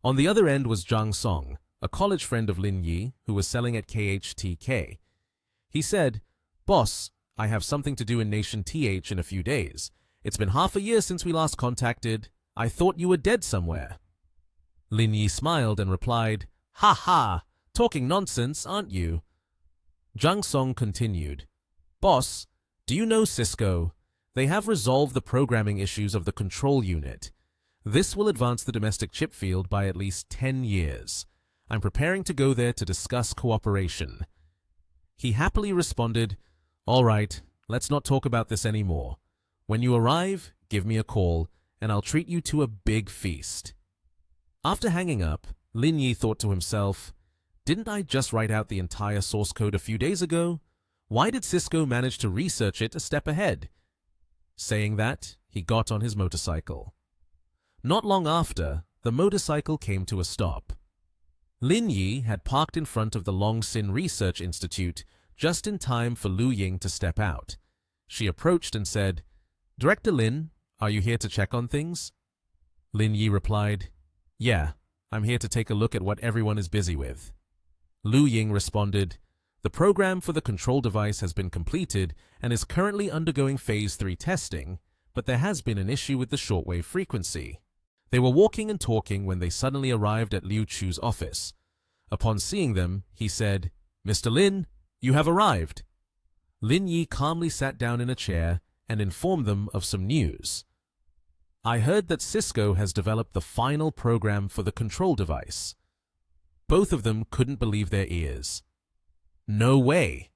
On the other end was Zhang Song, a college friend of Lin Yi who was selling at KHTK. He said, "Boss, I have something to do in Nation TH in a few days. It's been half a year since we last contacted. I thought you were dead somewhere." Lin Yi smiled and replied, "Ha ha, talking nonsense, aren't you?" Zhang Song continued, "Boss, do you know Cisco? They have resolved the programming issues of the control unit. This will advance the domestic chip field by at least 10 years. I'm preparing to go there to discuss cooperation." He happily responded, "All right, let's not talk about this anymore. When you arrive, give me a call, and I'll treat you to a big feast." After hanging up, Lin Yi thought to himself, "Didn't I just write out the entire source code a few days ago? Why did Cisco manage to research it a step ahead?" Saying that, he got on his motorcycle. Not long after, the motorcycle came to a stop. Lin Yi had parked in front of the Longsin Research Institute just in time for Lu Ying to step out. She approached and said, "Director Lin, are you here to check on things?" Lin Yi replied, "Yeah, I'm here to take a look at what everyone is busy with." Lu Ying responded, "The program for the control device has been completed and is currently undergoing Phase 3 testing, but there has been an issue with the shortwave frequency." They were walking and talking when they suddenly arrived at Liu Chu's office. Upon seeing them, he said, "Mr. Lin, you have arrived." Lin Yi calmly sat down in a chair and informed them of some news. "I heard that Cisco has developed the final program for the control device." Both of them couldn't believe their ears. "No way!"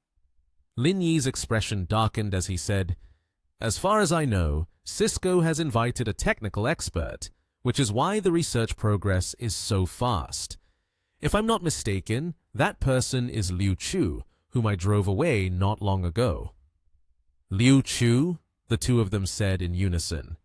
Lin Yi's expression darkened as he said, "As far as I know, Cisco has invited a technical expert, which is why the research progress is so fast. If I'm not mistaken, that person is Liu Chu, whom I drove away not long ago." "Liu Chu?" the two of them said in unison.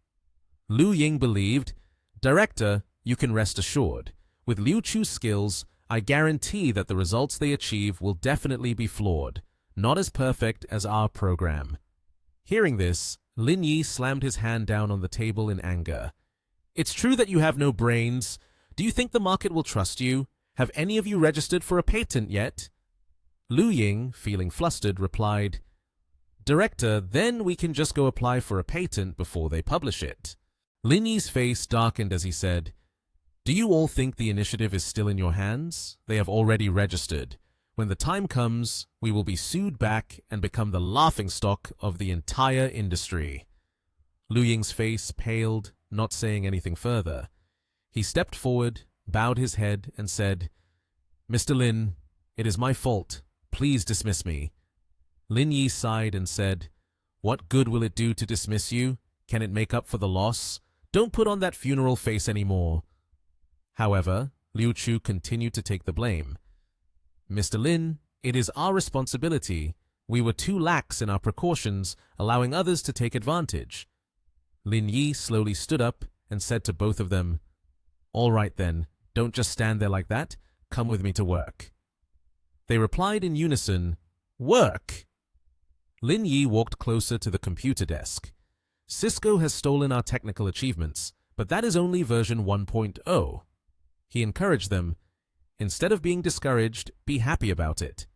Lu Ying believed, "Director, you can rest assured. With Liu Chu's skills, I guarantee that the results they achieve will definitely be flawed, not as perfect as our program." Hearing this, Lin Yi slammed his hand down on the table in anger. "It's true that you have no brains. Do you think the market will trust you? Have any of you registered for a patent yet?" Lu Ying, feeling flustered, replied, "Director, then we can just go apply for a patent before they publish it." Lin Yi's face darkened as he said, "Do you all think the initiative is still in your hands? They have already registered. When the time comes, we will be sued back and become the laughingstock of the entire industry." Lu Ying's face paled, not saying anything further. He stepped forward, bowed his head, and said, "Mr. Lin, it is my fault. Please dismiss me." Lin Yi sighed and said, "What good will it do to dismiss you? Can it make up for the loss? Don't put on that funeral face anymore." However, Liu Chu continued to take the blame. "Mr. Lin, it is our responsibility. We were too lax in our precautions, allowing others to take advantage." Lin Yi slowly stood up and said to both of them, "All right then, don't just stand there like that. Come with me to work." They replied in unison, "Work?" Lin Yi walked closer to the computer desk. "Cisco has stolen our technical achievements, but that is only version 1.0. He encouraged them, "Instead of being discouraged, be happy about it."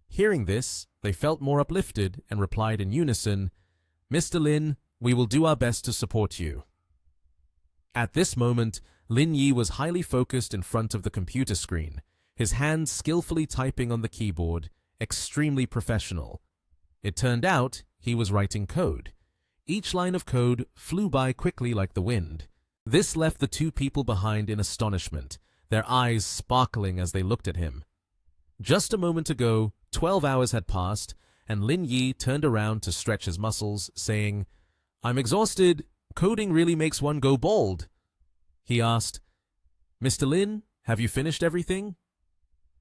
Hearing this, they felt more uplifted and replied in unison, "Mr. Lin, we will do our best to support you." At this moment, Lin Yi was highly focused in front of the computer screen, his hands skillfully typing on the keyboard, extremely professional. It turned out he was writing code. Each line of code flew by quickly like the wind. This left the two people behind in astonishment, their eyes sparkling as they looked at him. Just a moment ago, 12 hours had passed, and Lin Yi turned around to stretch his muscles, saying, "I'm exhausted. Coding really makes one go bald." He asked, "Mr. Lin, have you finished everything?"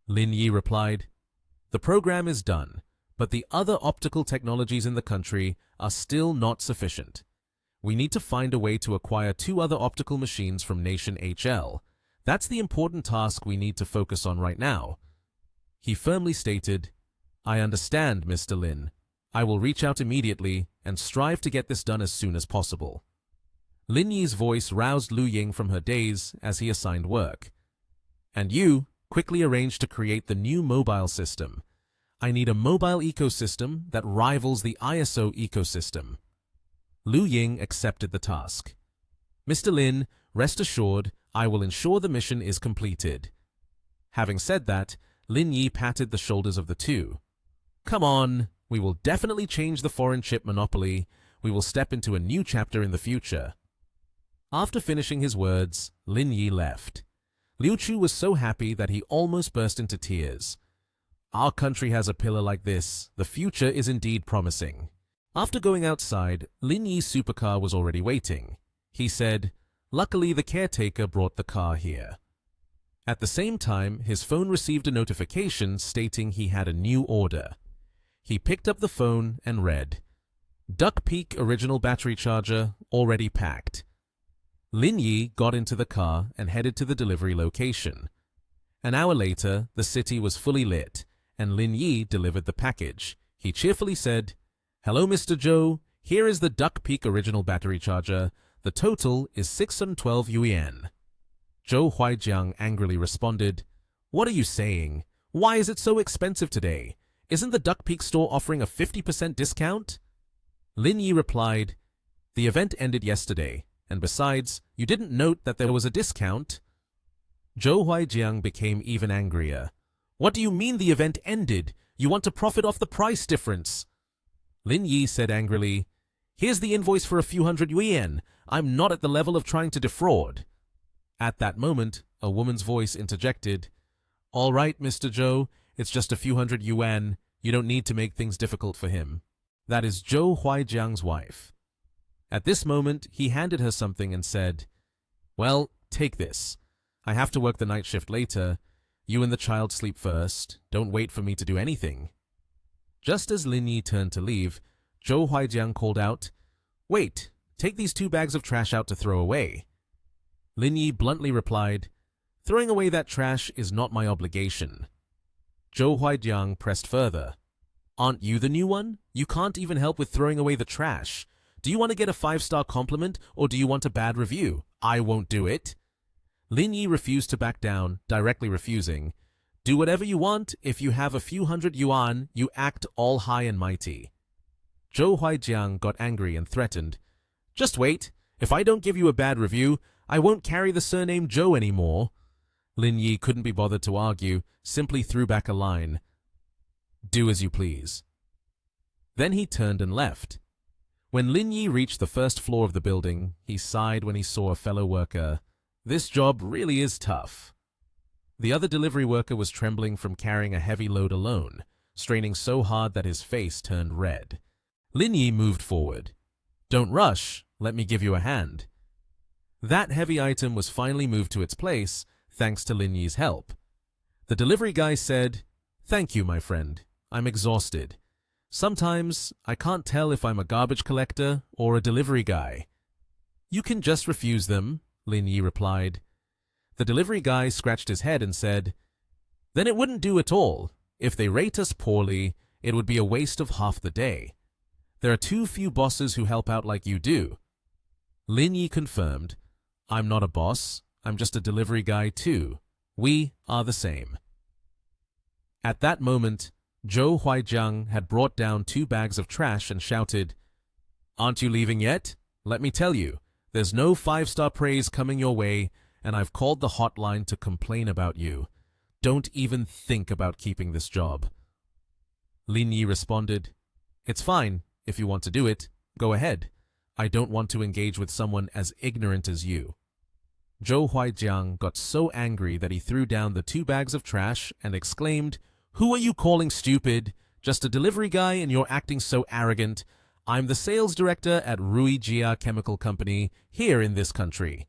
Lin Yi replied, "The program is done, but the other optical technologies in the country are still not sufficient. We need to find a way to acquire 2 other optical machines from Nation HL. That's the important task we need to focus on right now." He firmly stated, "I understand, Mr. Lin. I will reach out immediately and strive to get this done as soon as possible." Lin Yi's voice roused Liu Ying from her daze as he assigned work. And you quickly arranged to create the new mobile system. I need a mobile ecosystem that rivals the ISO ecosystem. Liu Ying accepted the task. Mr. Lin, rest assured, I will ensure the mission is completed. Having said that, Lin Yi patted the shoulders of the two. Come on, we will definitely change the foreign chip monopoly. We will step into a new chapter in the future. After finishing his words, Lin Yi left. Liu Chu was so happy that he almost burst into tears. Our country has a pillar like this. The future is indeed promising. After going outside, Lin Yi's supercar was already waiting. He said, "Luckily the caretaker brought the car here." At the same time, his phone received a notification stating he had a new order. He picked up the phone and read, "Duck Peak original battery charger, already packed." Lin Yi got into the car and headed to the delivery location. An hour later, the city was fully lit, and Lin Yi delivered the package. He cheerfully said, "Hello, Mr. Zhou. Here is the Duck Peak original battery charger. The total is 612 yuan. Zhou Huaijiang angrily responded, "What are you saying? Why is it so expensive today? Isn't the Duck Peak store offering a 50% discount?" Lin Yi replied, "The event ended yesterday, and besides, you didn't note that there was a discount." Zhou Huaijiang became even angrier. "What do you mean the event ended? You want to profit off the price difference." Lin Yi said angrily, "Here's the invoice for a few hundred yuan. I'm not at the level of trying to defraud." At that moment, a woman's voice interjected, "All right, Mr. Zhou, it's just a few hundred yuan. You don't need to make things difficult for him." That is Zhou Huaijiang's wife. At this moment, he handed her something and said, "Well, take this. I have to work the night shift later. You and the child sleep first. Don't wait for me to do anything." Just as Lin Yi turned to leave, Zhou Huaijiang called out, "Wait, take these 2 bags of trash out to throw away." Lin Yi bluntly replied, "Throwing away that trash is not my obligation." Zhou Huaijiang pressed further, "Aren't you the new one? You can't even help with throwing away the trash. Do you want to get a 5-star compliment or do you want a bad review? I won't do it." Lin Yi refused to back down, directly refusing. "Do whatever you want. If you have a few hundred yuan, you act all high and mighty." Zhou Huaijiang got angry and threatened, "Just wait. If I don't give you a bad review, I won't carry the surname Zhou anymore." Lin Yi couldn't be bothered to argue, simply threw back a line, "Do as you please." Then he turned and left. When Lin Yi reached the first floor of the building, he sighed when he saw a fellow worker. This job really is tough. The other delivery worker was trembling from carrying a heavy load alone, straining so hard that his face turned red. Lin Yi moved forward. "Don't rush. Let me give you a hand." That heavy item was finally moved to its place, thanks to Lin Yi's help. The delivery guy said, "Thank you, my friend. I'm exhausted. Sometimes I can't tell if I'm a garbage collector or a delivery guy." "You can just refuse them," Lin Yi replied. The delivery guy scratched his head and said, "Then it wouldn't do at all. If they rate us poorly, it would be a waste of half the day. There are too few bosses who help out like you do." Lin Yi confirmed, "I'm not a boss. I'm just a delivery guy too. We are the same." At that moment, Zhou Huaijiang had brought down 2 bags of trash and shouted, "Aren't you leaving yet? Let me tell you, there's no 5-star praise coming your way, and I've called the hotline to complain about you. Don't even think about keeping this job." Lin Yi responded, "It's fine. If you want to do it, go ahead. I don't want to engage with someone as ignorant as you." Zhou Huaijiang got so angry that he threw down the 2 bags of trash and exclaimed, "Who are you calling stupid? Just a delivery guy and you're acting so arrogant. I'm the sales director at Ruijia Chemical Company here in this country."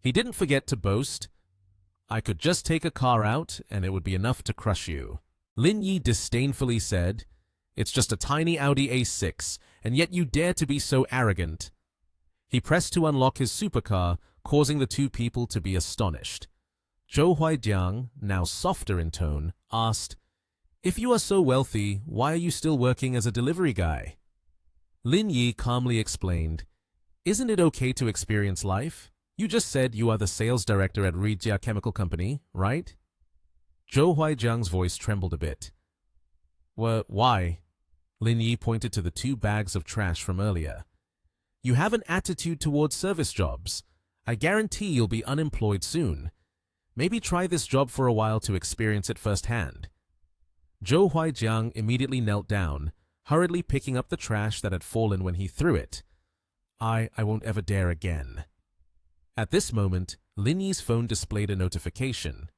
He didn't forget to boast, "I could just take a car out and it would be enough to crush you." Lin Yi disdainfully said, "It's just a tiny Audi A6, and yet you dare to be so arrogant." He pressed to unlock his supercar, causing the 2 people to be astonished. Zhou Huaijiang, now softer in tone, asked, "If you are so wealthy, why are you still working as a delivery guy?" Lin Yi calmly explained, Isn't it okay to experience life? You just said you are the sales director at Rijia Chemical Company, right? Zhou Huaijiang's voice trembled a bit. Why? Lin Yi pointed to the 2 bags of trash from earlier. You have an attitude towards service jobs. I guarantee you'll be unemployed soon. Maybe try this job for a while to experience it firsthand. Zhou Huaijiang immediately knelt down, hurriedly picking up the trash that had fallen when he threw it. I won't ever dare again. At this moment, Lin Yi's phone displayed a notification.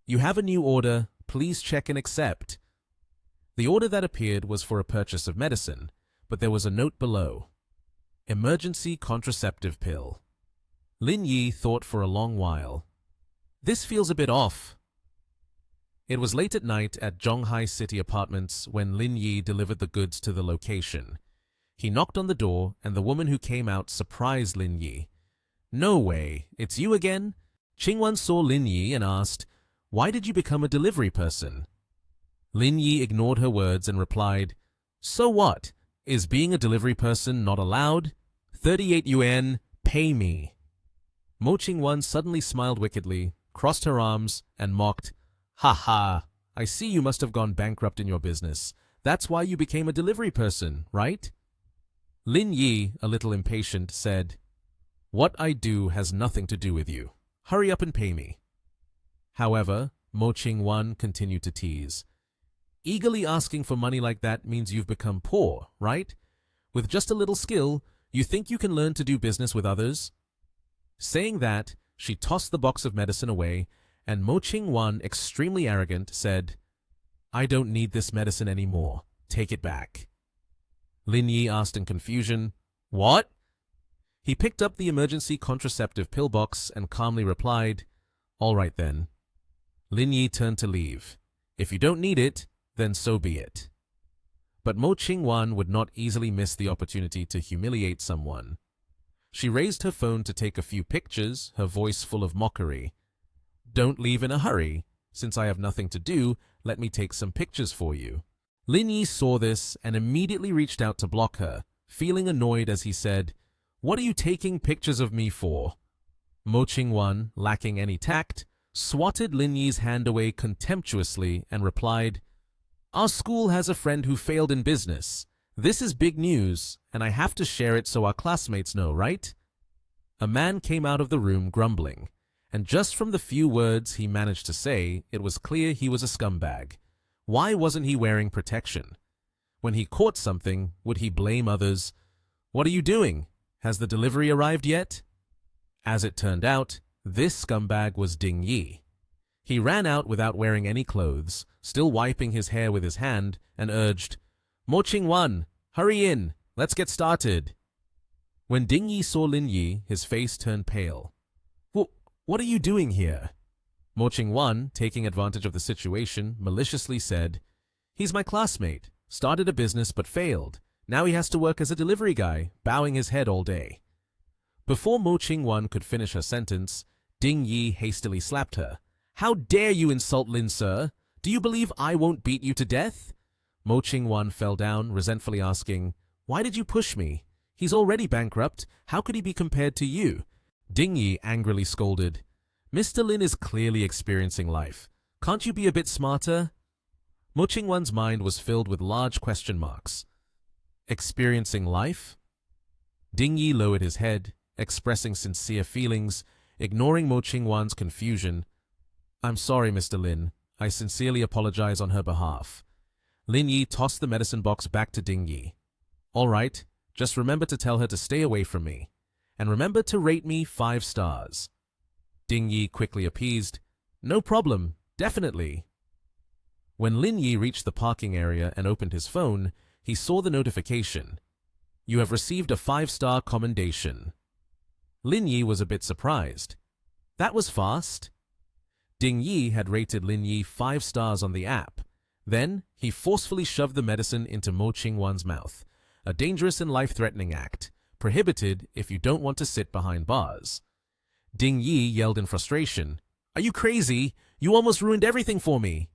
You have a new order. Please check and accept. The order that appeared was for a purchase of medicine, but there was a note below. Emergency contraceptive pill. Lin Yi thought for a long while. This feels a bit off. It was late at night at Zhonghai City Apartments when Lin Yi delivered the goods to the location. He knocked on the door, and the woman who came out surprised Lin Yi. No way, it's you again? Qingwan saw Lin Yi and asked, Why did you become a delivery person? Lin Yi ignored her words and replied, So what? Is being a delivery person not allowed? 38 yuan, pay me. Mo Qingwan suddenly smiled wickedly, crossed her arms, and mocked, Ha ha, I see you must have gone bankrupt in your business. That's why you became a delivery person, right? Lin Yi, a little impatient, said, What I do has nothing to do with you. Hurry up and pay me. However, Mo Qingwan continued to tease. Eagerly asking for money like that means you've become poor, right? With just a little skill, you think you can learn to do business with others? Saying that, she tossed the box of medicine away, and Mo Qingwan, extremely arrogant, said, I don't need this medicine anymore. Take it back. Lin Yi asked in confusion, What? He picked up the emergency contraceptive pill box and calmly replied, All right then. Lin Yi turned to leave. If you don't need it, then so be it. But Mo Qingwan would not easily miss the opportunity to humiliate someone. She raised her phone to take a few pictures, her voice full of mockery. Don't leave in a hurry. Since I have nothing to do, let me take some pictures for you. Lin Yi saw this and immediately reached out to block her, feeling annoyed as he said, What are you taking pictures of me for? Mo Qingwan, lacking any tact, swatted Lin Yi's hand away contemptuously and replied, Our school has a friend who failed in business. This is big news, and I have to share it so our classmates know, right? A man came out of the room grumbling, and just from the few words he managed to say, it was clear he was a scumbag. Why wasn't he wearing protection? When he caught something, would he blame others? What are you doing? Has the delivery arrived yet? As it turned out, this scumbag was Ding Yi. He ran out without wearing any clothes, still wiping his hair with his hand, and urged, Mo Qingwan, hurry in, let's get started. When Ding Yi saw Lin Yi, his face turned pale. What are you doing here? Mo Qingwan, taking advantage of the situation, maliciously said, He's my classmate, started a business but failed. Now he has to work as a delivery guy, bowing his head all day. Before Mo Qingwan could finish her sentence, Ding Yi hastily slapped her. How dare you insult Lin, sir? Do you believe I won't beat you to death? Mo Qingwan fell down, resentfully asking, Why did you push me? He's already bankrupt. How could he be compared to you? Ding Yi angrily scolded, Mr. Lin is clearly experiencing life. Can't you be a bit smarter? Mo Qingwan's mind was filled with large question marks. Experiencing life? Ding Yi lowered his head, expressing sincere feelings, ignoring Mo Qingwan's confusion. I'm sorry, Mr. Lin. I sincerely apologize on her behalf. Lin Yi tossed the medicine box back to Ding Yi. All right, just remember to tell her to stay away from me. And remember to rate me 5 stars. Ding Yi quickly appeased. No problem, definitely. When Lin Yi reached the parking area and opened his phone, he saw the notification. You have received a 5-star commendation. Lin Yi was a bit surprised. That was fast. Ding Yi had rated Lin Yi 5 stars on the app. Then, he forcefully shoved the medicine into Mo Qingwan's mouth, a dangerous and life-threatening act, prohibited if you don't want to sit behind bars. Ding Yi yelled in frustration, Are you crazy? You almost ruined everything for me.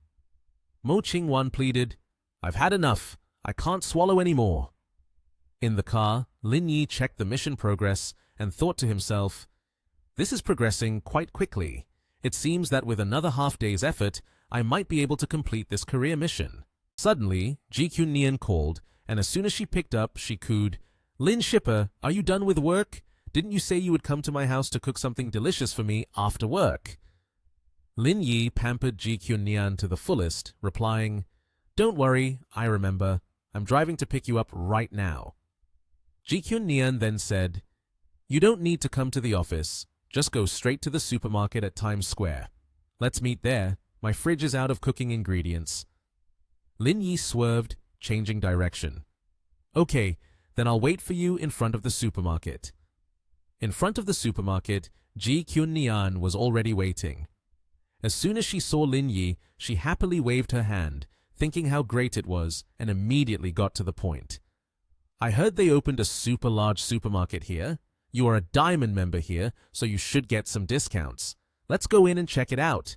Mo Qingwan pleaded, I've had enough. I can't swallow any more. In the car, Lin Yi checked the mission progress and thought to himself, "This is progressing quite quickly. It seems that with another half-day's effort, I might be able to complete this career mission." Suddenly, Ji Kyun-nian called, and as soon as she picked up, she cooed, "Lin Shipper, are you done with work? Didn't you say you would come to my house to cook something delicious for me after work?" Lin Yi pampered Ji Kyun-nian to the fullest, replying, "Don't worry, I remember. I'm driving to pick you up right now." Ji Kyun-nian then said, "You don't need to come to the office. Just go straight to the supermarket at Times Square. Let's meet there. My fridge is out of cooking ingredients." Lin Yi swerved, changing direction. "Okay, then I'll wait for you in front of the supermarket." In front of the supermarket, Ji Kyun-nian was already waiting. As soon as she saw Lin Yi, she happily waved her hand, thinking how great it was, and immediately got to the point. "I heard they opened a super large supermarket here. You are a diamond member here, so you should get some discounts. Let's go in and check it out."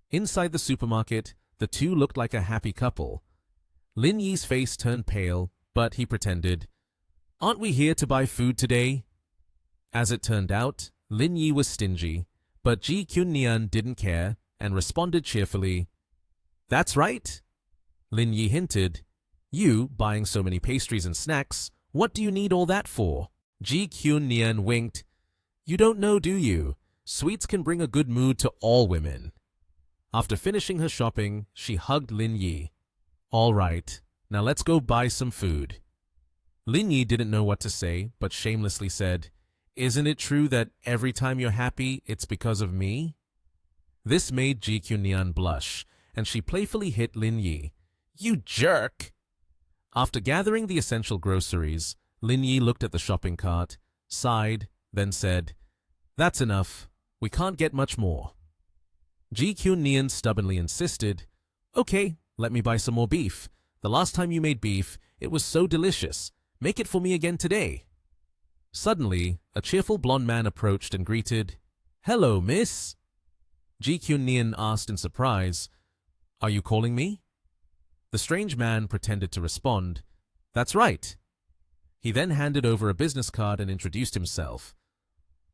Inside the supermarket, the two looked like a happy couple. Lin Yi's face turned pale, but he pretended, "Aren't we here to buy food today?" As it turned out, Lin Yi was stingy, but Ji Kyun-nian didn't care and responded cheerfully, "That's right." Lin Yi hinted, "You, buying so many pastries and snacks, what do you need all that for?" Ji Kyun-nian winked, "You don't know, do you? Sweets can bring a good mood to all women." After finishing her shopping, she hugged Lin Yi. "All right, now let's go buy some food." Lin Yi didn't know what to say, but shamelessly said, "Isn't it true that every time you're happy, it's because of me?" This made Ji Kyun-nian blush, and she playfully hit Lin Yi. "You jerk!" After gathering the essential groceries, Lin Yi looked at the shopping cart, sighed, then said, "That's enough. We can't get much more." Ji Kyun-nian stubbornly insisted, "Okay, let me buy some more beef. The last time you made beef, it was so delicious. Make it for me again today." Suddenly, a cheerful blond man approached and greeted, "Hello, miss." Ji Kyun-nian asked in surprise, "Are you calling me?" The strange man pretended to respond, "That's right." He then handed over a business card and introduced himself.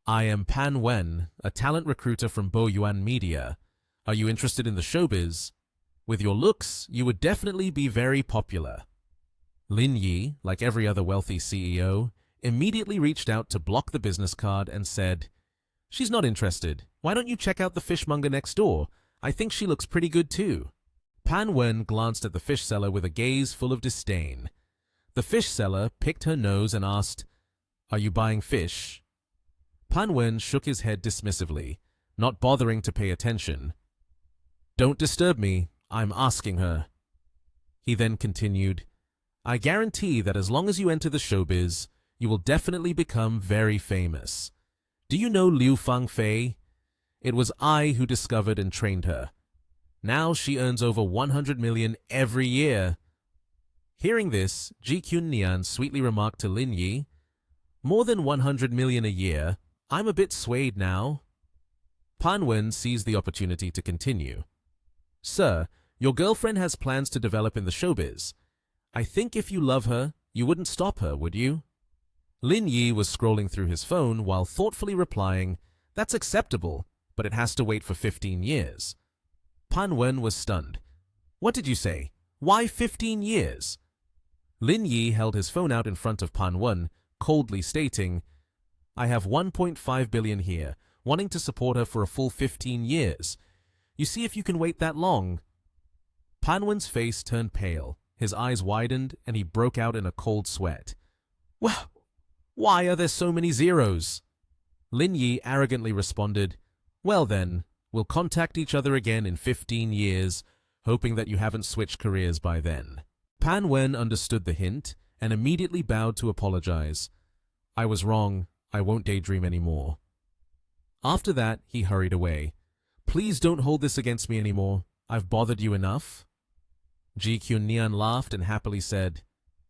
"I am Pan Wen, a talent recruiter from Bo Yuan Media. Are you interested in the showbiz? With your looks, you would definitely be very popular." Lin Yi, like every other wealthy CEO, immediately reached out to block the business card and said, "She's not interested. Why don't you check out the fishmonger next door? I think she looks pretty good too." Pan Wen glanced at the fish seller with a gaze full of disdain. The fish seller picked her nose and asked, "Are you buying fish?" Pan Wen shook his head dismissively, not bothering to pay attention. "Don't disturb me. I'm asking her." He then continued, "I guarantee that as long as you enter the showbiz, you will definitely become very famous. Do you know Liu Fangfei? It was I who discovered and trained her. Now she earns over 100 million every year." Hearing this, Ji Kyun-nian sweetly remarked to Lin Yi, "More than 100 million a year? I'm a bit swayed now." Pan Wen seized the opportunity to continue. "Sir, your girlfriend has plans to develop in the showbiz. I think if you love her, you wouldn't stop her, would you?" Lin Yi was scrolling through his phone while thoughtfully replying, "That's acceptable, but it has to wait for 15 years. Pan Wen was stunned. "What did you say? Why 15 years? Lin Yi held his phone out in front of Pan Wen, coldly stating, "I have 1.5 billion here, wanting to support her for a full 15 years. You see if you can wait that long." Pan Wen's face turned pale, his eyes widened, and he broke out in a cold sweat. "Well, why are there so many zeros?" Lin Yi arrogantly responded, "Well then, we'll contact each other again in 15 years, hoping that you haven't switched careers by then." Pan Wen understood the hint and immediately bowed to apologize. "I was wrong. I won't daydream anymore." After that, he hurried away. "Please don't hold this against me anymore. I've bothered you enough." Ji Kyun-nian laughed and happily said,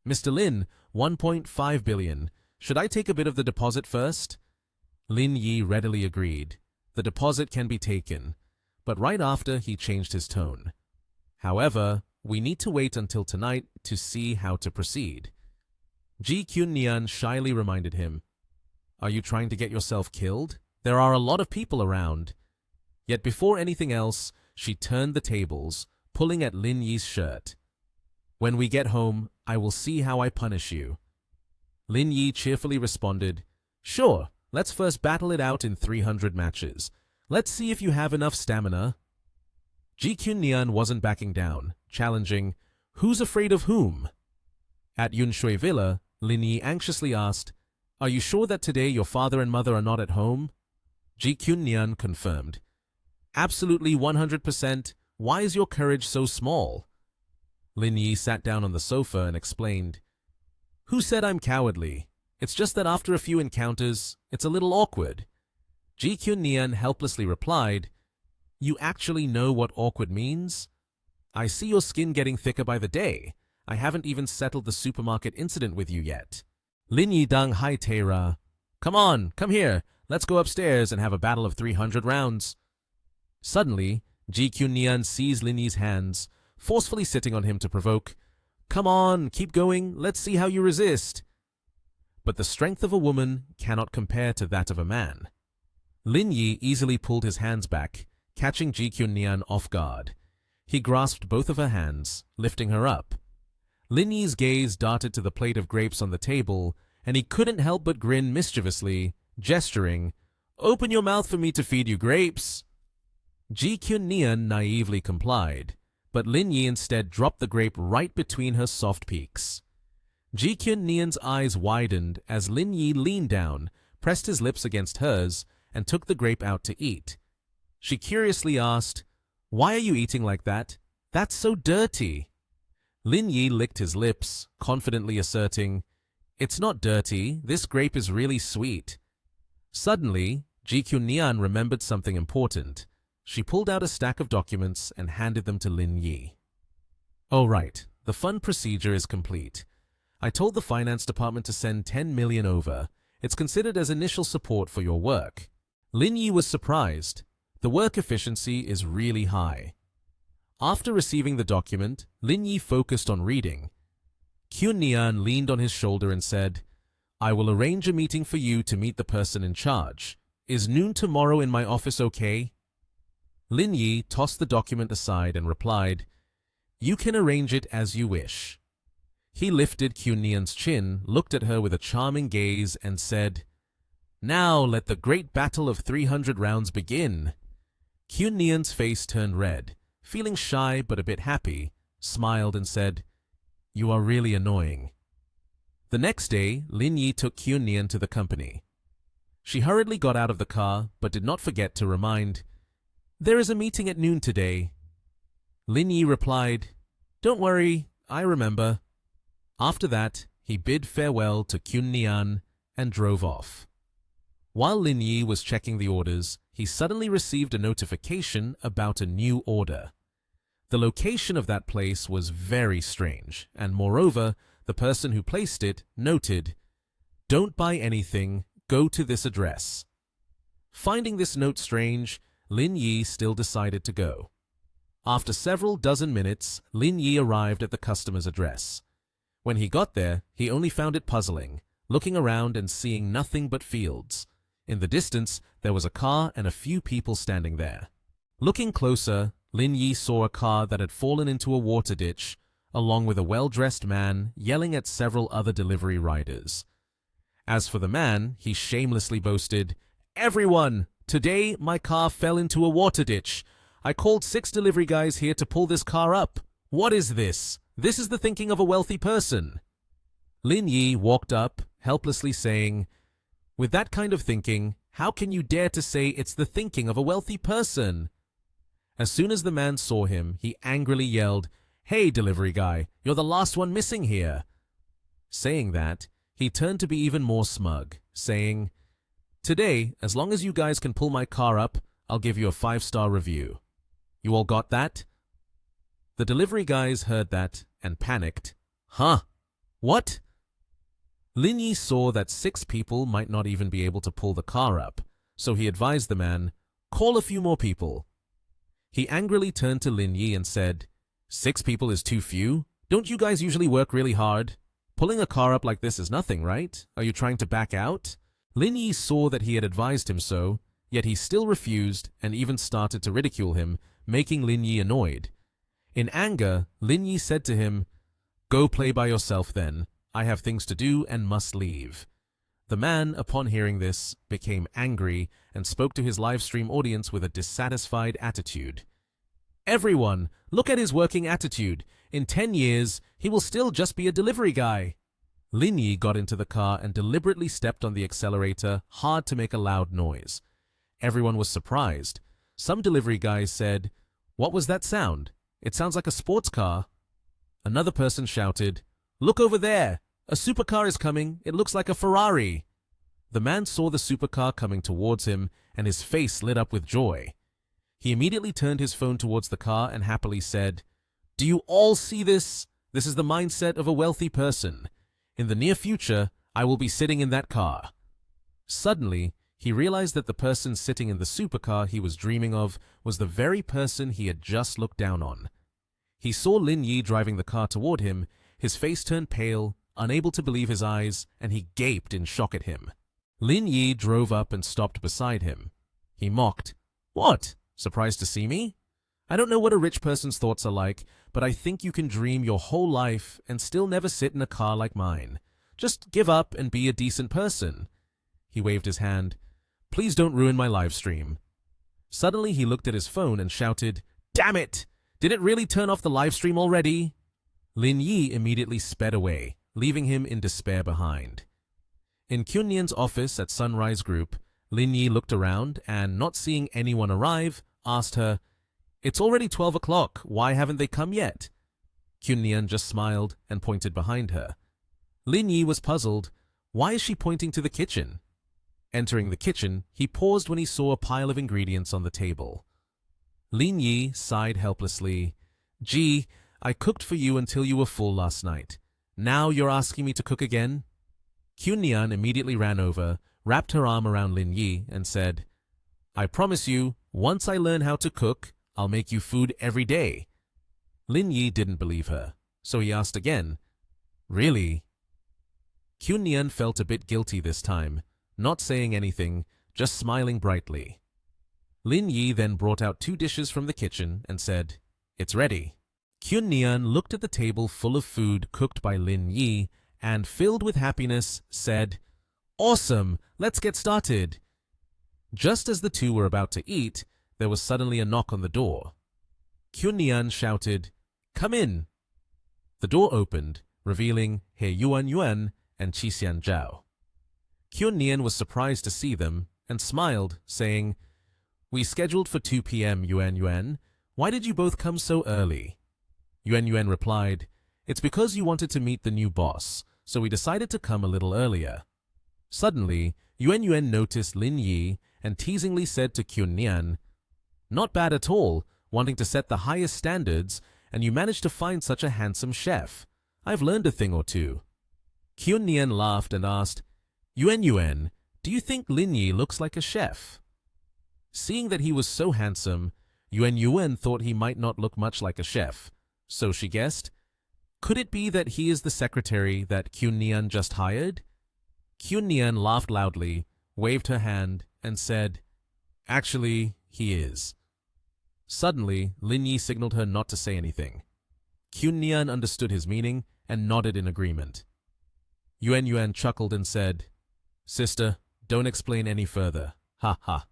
"Mr. Lin, 1.5 billion. Should I take a bit of the deposit first?" Lin Yi readily agreed. The deposit can be taken, but right after he changed his tone. "However, we need to wait until tonight to see how to proceed." Ji Kyun-nian shyly reminded him, "Are you trying to get yourself killed? There are a lot of people around." Yet before anything else, she turned the tables, pulling at Lin Yi's shirt. "When we get home, I will see how I punish you." Lin Yi cheerfully responded, "Sure, let's first battle it out in 300 matches. Let's see if you have enough stamina." Ji Kyun-nian wasn't backing down, challenging, "Who's afraid of whom?" At Yunshui Villa, Lin Yi anxiously asked, "Are you sure that today your father and mother are not at home?" Ji Kyun-nian confirmed, "Absolutely 100%. Why is your courage so small?" Lin Yi sat down on the sofa and explained, "Who said I'm cowardly? It's just that after a few encounters, it's a little awkward." Ji Kyun-nian helplessly replied, "You actually know what awkward means? I see your skin getting thicker by the day. I haven't even settled the supermarket incident with you yet." Lin Yi dang hai Taira. "Come on, come here. Let's go upstairs and have a battle of 300 rounds." Suddenly, Ji Kyun-nian seized Lin Yi's hands, forcefully sitting on him to provoke, "Come on, keep going. Let's see how you resist." But the strength of a woman cannot compare to that of a man. Lin Yi easily pulled his hands back, catching Ji Kyun-nian off guard. He grasped both of her hands, lifting her up. Lin Yi's gaze darted to the plate of grapes on the table, and he couldn't help but grin mischievously, gesturing, "Open your mouth for me to feed you grapes." Ji Kyun-nian naively complied, but Lin Yi instead dropped the grape right between her soft peaks. Ji Kyun-nian's eyes widened as Lin Yi leaned down, pressed his lips against hers, and took the grape out to eat. She curiously asked, "Why are you eating like that? That's so dirty." Lin Yi licked his lips, confidently asserting, "It's not dirty. This grape is really sweet." Suddenly, Ji Kyun-nian remembered something important. She pulled out a stack of documents and handed them to Lin Yi. "Oh, right. The fund procedure is complete. I told the finance department to send 10 million over. It's considered as initial support for your work." Lin Yi was surprised. The work efficiency is really high. After receiving the document, Lin Yi focused on reading. Kyun-nian leaned on his shoulder and said, "I will arrange a meeting for you to meet the person in charge. Is noon tomorrow in my office okay?" Lin Yi tossed the document aside and replied, "You can arrange it as you wish." He lifted Kyun-nian's chin, looked at her with a charming gaze, and said, "Now let the great battle of 300 rounds begin." Kyun-nian's face turned red, feeling shy but a bit happy, smiled and said, "You are really annoying." The next day, Lin Yi took Kyun-nian to the company. She hurriedly got out of the car, but did not forget to remind, "There is a meeting at noon today." Lin Yi replied, "Don't worry, I remember." After that, he bid farewell to Kyun-nian and drove off. While Lin Yi was checking the orders, he suddenly received a notification about a new order. The location of that place was very strange, and moreover, the person who placed it noted, "Don't buy anything, go to this address." Finding this note strange, Lin Yi still decided to go. After several dozen minutes, Lin Yi arrived at the customer's address. When he got there, he only found it puzzling, looking around and seeing nothing but fields. In the distance, there was a car and a few people standing there. Looking closer, Lin Yi saw a car that had fallen into a water ditch, along with a well-dressed man yelling at several other delivery riders. As for the man, he shamelessly boasted, "Everyone! Today, my car fell into a water ditch. I called 6 delivery guys here to pull this car up. What is this? This is the thinking of a wealthy person." Lin Yi walked up, helplessly saying, "With that kind of thinking, how can you dare to say it's the thinking of a wealthy person?" As soon as the man saw him, he angrily yelled, "Hey, delivery guy, you're the last one missing here." Saying that, he turned to be even more smug, saying, "Today, as long as you guys can pull my car up, I'll give you a 5-star review. You all got that?" The delivery guys heard that and panicked. "Huh? What?" Lin Yi saw that 6 people might not even be able to pull the car up, so he advised the man, "Call a few more people." He angrily turned to Lin Yi and said, "6 people is too few? Don't you guys usually work really hard?" Pulling a car up like this is nothing, right? Are you trying to back out? Lin Yi saw that he had advised him so, yet he still refused and even started to ridicule him, making Lin Yi annoyed. In anger, Lin Yi said to him, "Go play by yourself then. I have things to do and must leave." The man, upon hearing this, became angry and spoke to his livestream audience with a dissatisfied attitude. "Everyone, look at his working attitude. In 10 years, he will still just be a delivery guy." Lin Yi got into the car and deliberately stepped on the accelerator hard to make a loud noise. Everyone was surprised. Some delivery guys said, "What was that sound? It sounds like a sports car." Another person shouted, "Look over there! A supercar is coming. It looks like a Ferrari." The man saw the supercar coming towards him, and his face lit up with joy. He immediately turned his phone towards the car and happily said, "Do you all see this? This is the mindset of a wealthy person. In the near future, I will be sitting in that car." Suddenly, he realized that the person sitting in the supercar he was dreaming of was the very person he had just looked down on. He saw Lin Yi driving the car toward him. His face turned pale, unable to believe his eyes, and he gaped in shock at him. Lin Yi drove up and stopped beside him. He mocked, "What? Surprised to see me? I don't know what a rich person's thoughts are like, but I think you can dream your whole life and still never sit in a car like mine. Just give up and be a decent person." He waved his hand. "Please don't ruin my live stream." Suddenly he looked at his phone and shouted, "Damn it! Did it really turn off the live stream already?" Lin Yi immediately sped away, leaving him in despair behind. In Kyunyan's office at Sunrise Group, Lin Yi looked around and, not seeing anyone arrive, asked her, "It's already 12 o'clock. Why haven't they come yet?" Kyunyan just smiled and pointed behind her. Lin Yi was puzzled. Why is she pointing to the kitchen? Entering the kitchen, he paused when he saw a pile of ingredients on the table. Lin Yi sighed helplessly. "Gee, I cooked for you until you were full last night. Now you're asking me to cook again?" Kyunyan immediately ran over, wrapped her arm around Lin Yi, and said, "I promise you, once I learn how to cook, I'll make you food every day." Lin Yi didn't believe her, so he asked again, "Really?" Kyunyan felt a bit guilty this time, not saying anything, just smiling brightly. Lin Yi then brought out 2 dishes from the kitchen and said, "It's ready." Kyunyan looked at the table full of food cooked by Lin Yi and, filled with happiness, said, "Awesome! Let's get started." Just as the two were about to eat, there was suddenly a knock on the door. Kyunyan shouted, "Come in." The door opened, revealing He Yuan Yuan and Chi Xian Zhao. Kyunyan was surprised to see them and smiled, saying, "We scheduled for 2 p.m., Yuan Yuan. Why did you both come so early?" Yuan Yuan replied, "It's because you wanted to meet the new boss, so we decided to come a little earlier." Suddenly, Yuan Yuan noticed Lin Yi and teasingly said to Kyunyan, "Not bad at all, wanting to set the highest standards, and you managed to find such a handsome chef. I've learned a thing or two." Kyunyan laughed and asked, "Yuan Yuan, do you think Lin Yi looks like a chef?" Seeing that he was so handsome, Yuan Yuan thought he might not look much like a chef, so she guessed, "Could it be that he is the secretary that Kyunyan just hired?" Kyunyan laughed loudly, waved her hand, and said, "Actually, he is." Suddenly, Lin Yi signaled her not to say anything. Kyunyan understood his meaning and nodded in agreement. Yuan Yuan chuckled and said, "Sister, don't explain any further. Ha ha."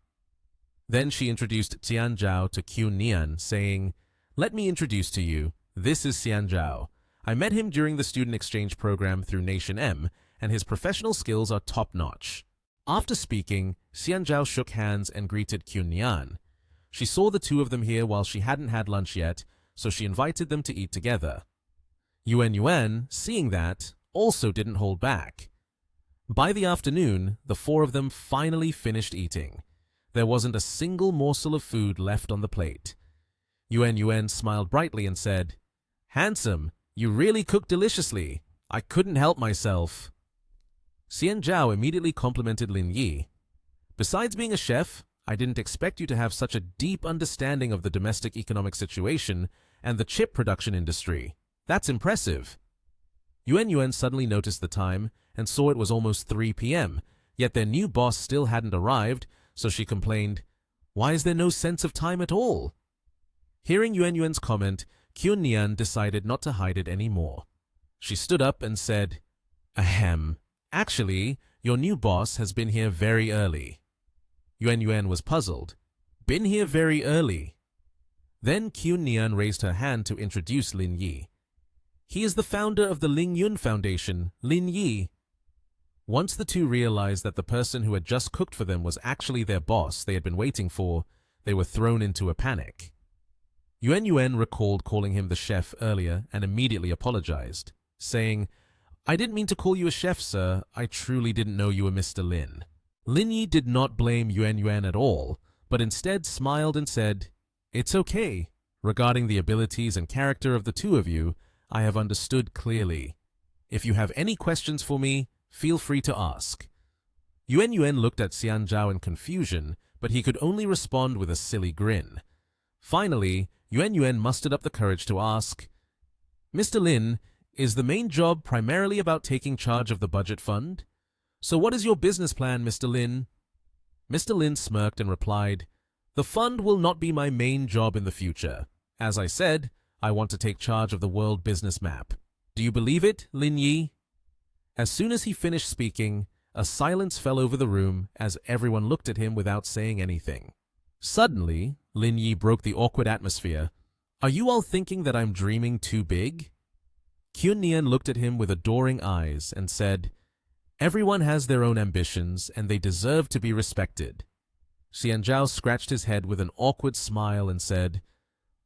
Then she introduced Xian Zhao to Kyunyan, saying, "Let me introduce to you. This is Xian Zhao. I met him during the student exchange program through Nation M, and his professional skills are top-notch." After speaking, Xian Zhao shook hands and greeted Kyunyan. She saw the two of them here while she hadn't had lunch yet, so she invited them to eat together. Yuan Yuan, seeing that, also didn't hold back. By the afternoon, the 4 of them finally finished eating. There wasn't a single morsel of food left on the plate. Yuan Yuan smiled brightly and said, "Handsome, you really cook deliciously. I couldn't help myself." Xian Zhao immediately complimented Lin Yi. "Besides being a chef, I didn't expect you to have such a deep understanding of the domestic economic situation and the chip production industry. That's impressive." Yuan Yuan suddenly noticed the time and saw it was almost 3 p.m., yet their new boss still hadn't arrived, so she complained, "Why is there no sense of time at all?" Hearing Yuan Yuan's comment, Kyun Nian decided not to hide it anymore. She stood up and said, "Ahem. Actually, your new boss has been here very early." Yuan Yuan was puzzled. "Been here very early?" Then Kyun Nian raised her hand to introduce Lin Yi. "He is the founder of the Ling Yun Foundation, Lin Yi." Once the two realized that the person who had just cooked for them was actually their boss they had been waiting for, they were thrown into a panic. Yuan Yuan recalled calling him the chef earlier and immediately apologized, saying, "I didn't mean to call you a chef, sir. I truly didn't know you were Mr. Lin." Lin Yi did not blame Yuan Yuan at all, but instead smiled and said, "It's okay. Regarding the abilities and character of the two of you, I have understood clearly. If you have any questions for me, feel free to ask." Yuan Yuan looked at Xian Zhao in confusion, but he could only respond with a silly grin. Finally, Yuan Yuan mustered up the courage to ask, "Mr. Lin, is the main job primarily about taking charge of the budget fund? So what is your business plan, Mr. Lin?" Mr. Lin smirked and replied, "The fund will not be my main job in the future. As I said, I want to take charge of the world business map. Do you believe it, Lin Yi?" As soon as he finished speaking, a silence fell over the room as everyone looked at him without saying anything. Suddenly, Lin Yi broke the awkward atmosphere. "Are you all thinking that I'm dreaming too big?" Kyun Nian looked at him with adoring eyes and said, "Everyone has their own ambitions and they deserve to be respected." Xian Zhao scratched his head with an awkward smile and said,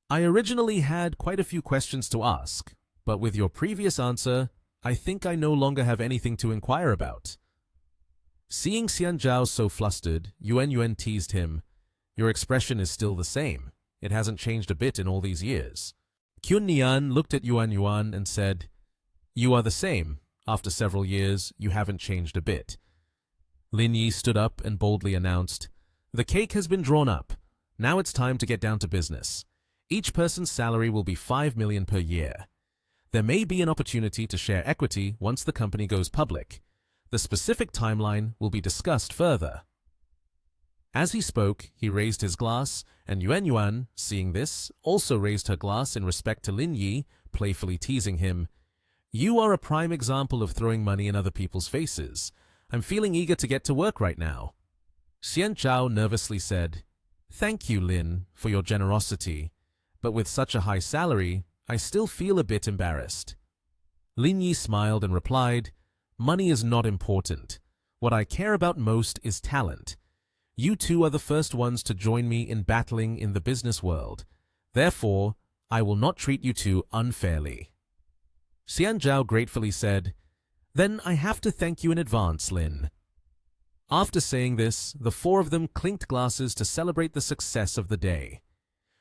"I originally had quite a few questions to ask, but with your previous answer, I think I no longer have anything to inquire about." Seeing Xian Zhao so flustered, Yuan Yuan teased him, "Your expression is still the same. It hasn't changed a bit in all these years." Kyun Nian looked at Yuan Yuan and said, "You are the same. After several years, you haven't changed a bit." Lin Yi stood up and boldly announced, "The cake has been drawn up. Now it's time to get down to business. Each person's salary will be 5 million per year. There may be an opportunity to share equity once the company goes public. The specific timeline will be discussed further." As he spoke, he raised his glass, and Yuan Yuan, seeing this, also raised her glass in respect to Lin Yi, playfully teasing him, "You are a prime example of throwing money in other people's faces. I'm feeling eager to get to work right now." Xian Zhao nervously said, "Thank you, Lin, for your generosity, but with such a high salary, I still feel a bit embarrassed." Lin Yi smiled and replied, "Money is not important. What I care about most is talent. You two are the first ones to join me in battling in the business world. Therefore, I will not treat you two unfairly." Xian Zhao gratefully said, "Then I have to thank you in advance, Lin." After saying this, the four of them clinked glasses to celebrate the success of the day.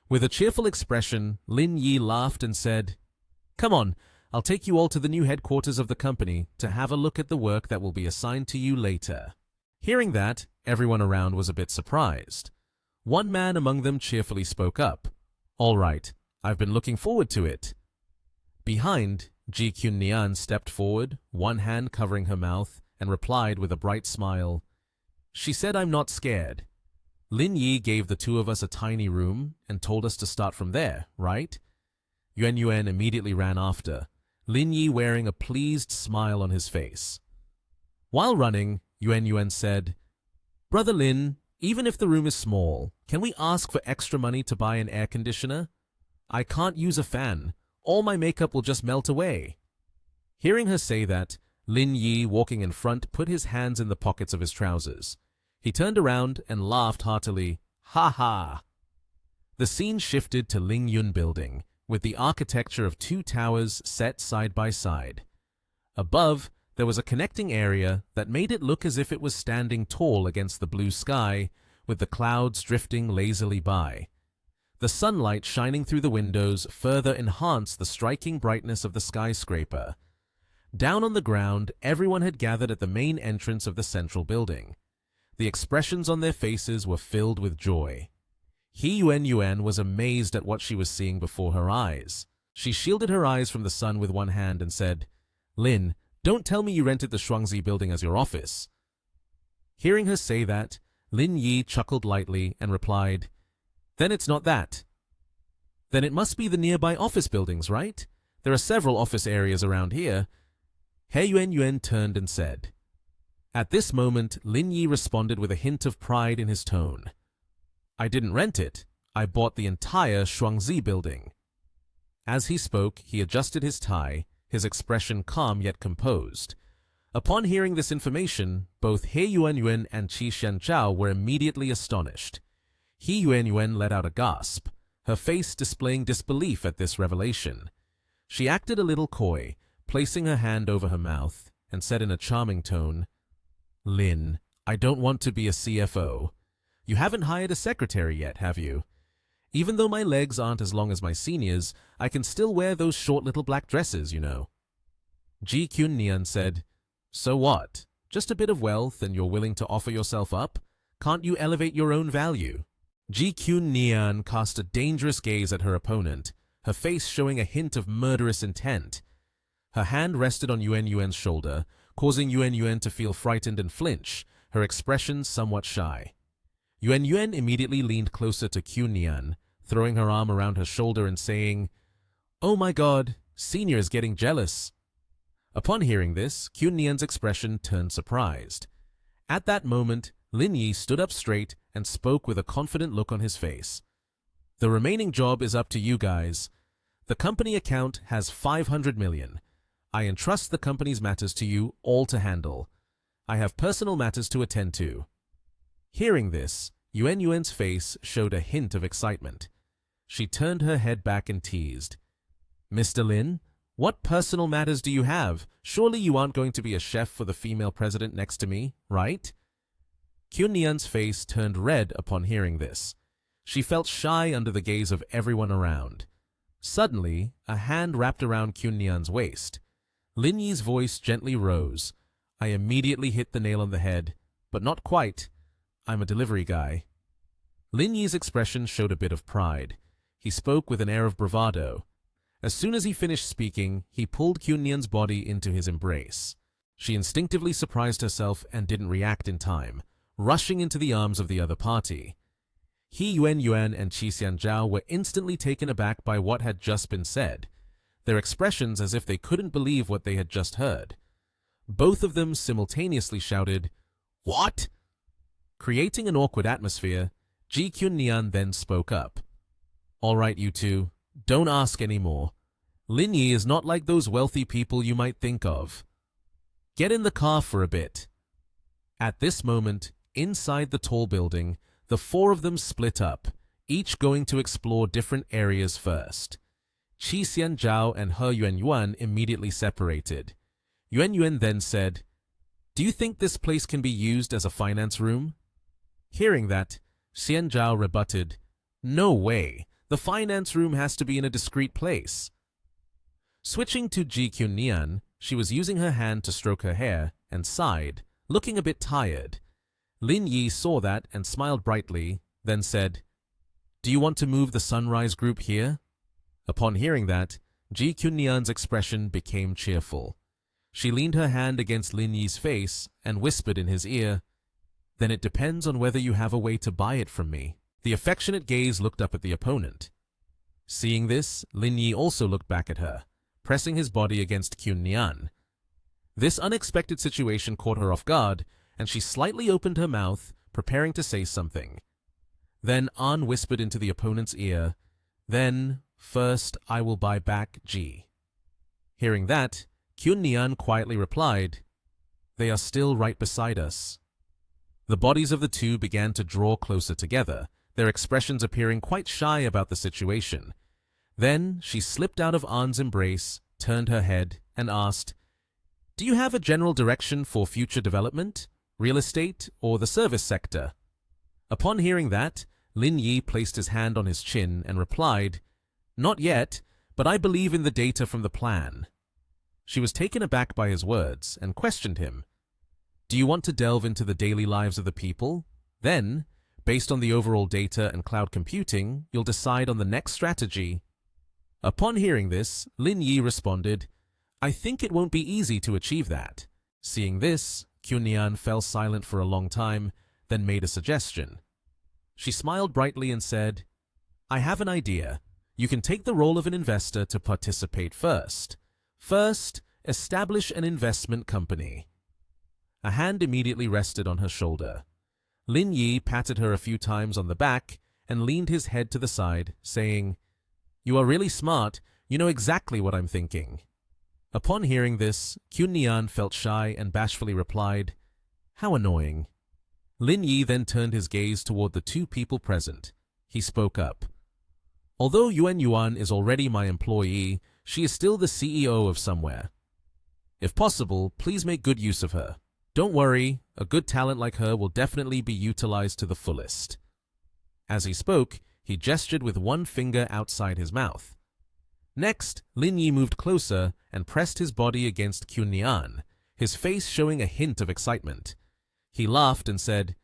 With a cheerful expression, Lin Yi laughed and said, "Come on, I'll take you all to the new headquarters of the company to have a look at the work that will be assigned to you later." Hearing that, everyone around was a bit surprised. One man among them cheerfully spoke up, "All right, I've been looking forward to it." Behind, Ji Kyun Nian stepped forward, one hand covering her mouth, and replied with a bright smile, "She said I'm not scared. Lin Yi gave the two of us a tiny room and told us to start from there, right?" Yuan Yuan immediately ran after, Lin Yi wearing a pleased smile on his face. While running, Yuan Yuan said, "Brother Lin, even if the room is small, can we ask for extra money to buy an air conditioner? I can't use a fan. All my makeup will just melt away." Hearing her say that, Lin Yi, walking in front, put his hands in the pockets of his trousers. He turned around and laughed heartily, "Ha ha!" The scene shifted to Ling Yun Building, with the architecture of two towers set side by side. Above, there was a connecting area that made it look as if it was standing tall against the blue sky, with the clouds drifting lazily by. The sunlight shining through the windows further enhanced the striking brightness of the skyscraper. Down on the ground, everyone had gathered at the main entrance of the central building. The expressions on their faces were filled with joy. Yuan Yuan was amazed at what she was seeing before her eyes. She shielded her eyes from the sun with one hand and said, Lin, don't tell me you rented the Shuangzi building as your office. Hearing her say that, Lin Yi chuckled lightly and replied, Then it's not that. Then it must be the nearby office buildings, right? There are several office areas around here. He Yuan turned and said. At this moment, Lin Yi responded with a hint of pride in his tone. I didn't rent it. I bought the entire Shuangzi building. As he spoke, he adjusted his tie, his expression calm yet composed. Upon hearing this information, both He Yuan and Qi Xianzhao were immediately astonished. He Yuan let out a gasp, her face displaying disbelief at this revelation. She acted a little coy, placing her hand over her mouth, and said in a charming tone, Lin, I don't want to be a CFO. You haven't hired a secretary yet, have you? Even though my legs aren't as long as my seniors, I can still wear those short little black dresses, you know. Ji Qunnian said, So what? Just a bit of wealth and you're willing to offer yourself up? Can't you elevate your own value? Ji Qunnian cast a dangerous gaze at her opponent, her face showing a hint of murderous intent. Her hand rested on Yuan's shoulder, causing Yuan to feel frightened and flinch, her expression somewhat shy. Yuan immediately leaned closer to Qunnian, throwing her arm around her shoulder and saying, Oh my god, Senior is getting jealous. Upon hearing this, Qunnian's expression turned surprised. At that moment, Lin Yi stood up straight and spoke with a confident look on his face. The remaining job is up to you guys. The company account has 500 million. I entrust the company's matters to you all to handle. I have personal matters to attend to. Hearing this, Yuan's face showed a hint of excitement. She turned her head back and teased. Mr. Lin, what personal matters do you have? Surely you aren't going to be a chef for the female president next to me, right? Qunnian's face turned red upon hearing this. She felt shy under the gaze of everyone around. Suddenly, a hand wrapped around Qunnian's waist. Lin Yi's voice gently rose. I immediately hit the nail on the head, but not quite. I'm a delivery guy. Lin Yi's expression showed a bit of pride. He spoke with an air of bravado. As soon as he finished speaking, he pulled Qunnian's body into his embrace. She instinctively surprised herself and didn't react in time, rushing into the arms of the other party. He Yuan and Qi Xianzhao were instantly taken aback by what had just been said, their expressions as if they couldn't believe what they had just heard. Both of them simultaneously shouted, What? Creating an awkward atmosphere, Ji Qunnian then spoke up. All right, you two, don't ask any more. Lin Yi is not like those wealthy people you might think of. Get in the car for a bit. At this moment, inside the tall building, the four of them split up, each going to explore different areas first. Qi Xianzhao and He Yuan immediately separated. Yuan then said, Do you think this place can be used as a finance room? Hearing that, Xianzhao rebutted, No way, the finance room has to be in a discreet place. Switching to Ji Qunnian, she was using her hand to stroke her hair and sighed, looking a bit tired. Lin Yi saw that and smiled brightly, then said, Do you want to move the Sunrise Group here? Upon hearing that, Ji Qunnian's expression became cheerful. She leaned her hand against Lin Yi's face and whispered in his ear, Then it depends on whether you have a way to buy it from me. The affectionate gaze looked up at the opponent. Seeing this, Lin Yi also looked back at her, pressing his body against Qunnian. This unexpected situation caught her off guard, and she slightly opened her mouth, preparing to say something. Then An whispered into the opponent's ear, Then, first I will buy back Ji. Hearing that, Qunnian quietly replied, They are still right beside us. The bodies of the two began to draw closer together, their expressions appearing quite shy about the situation. Then she slipped out of An's embrace, turned her head, and asked, Do you have a general direction for future development, real estate, or the service sector? Upon hearing that, Lin Yi placed his hand on his chin and replied, Not yet, but I believe in the data from the plan. She was taken aback by his words and questioned him. Do you want to delve into the daily lives of the people? Then, based on the overall data and cloud computing, you'll decide on the next strategy. Upon hearing this, Lin Yi responded, I think it won't be easy to achieve that. Seeing this, Kyunyan fell silent for a long time, then made a suggestion. She smiled brightly and said, I have an idea. You can take the role of an investor to participate first. First, establish an investment company. A hand immediately rested on her shoulder. Lin Yi patted her a few times on the back and leaned his head to the side, saying, You are really smart. You know exactly what I'm thinking. Upon hearing this, Kyunyan felt shy and bashfully replied, How annoying. Lin Yi then turned his gaze toward the two people present. He spoke up. Although Yuan Yuan is already my employee, she is still the CEO of somewhere. If possible, please make good use of her. Don't worry, a good talent like her will definitely be utilized to the fullest. As he spoke, he gestured with one finger outside his mouth. Next, Lin Yi moved closer and pressed his body against Kyunyan, his face showing a hint of excitement. He laughed and said,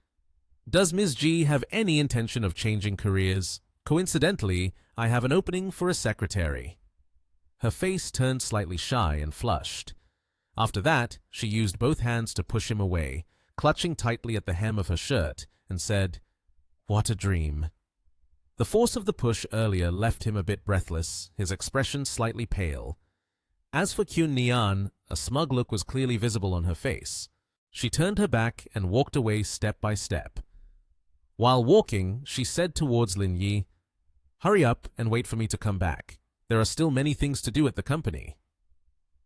Does Ms. Ji have any intention of changing careers? Coincidentally, I have an opening for a secretary. Her face turned slightly shy and flushed. After that, she used both hands to push him away, clutching tightly at the hem of her shirt, and said, What a dream. The force of the push earlier left him a bit breathless, his expression slightly pale. As for Kyunyan, a smug look was clearly visible on her face. She turned her back and walked away step by step. While walking, she said towards Lin Yi, Hurry up and wait for me to come back. There are still many things to do at the company.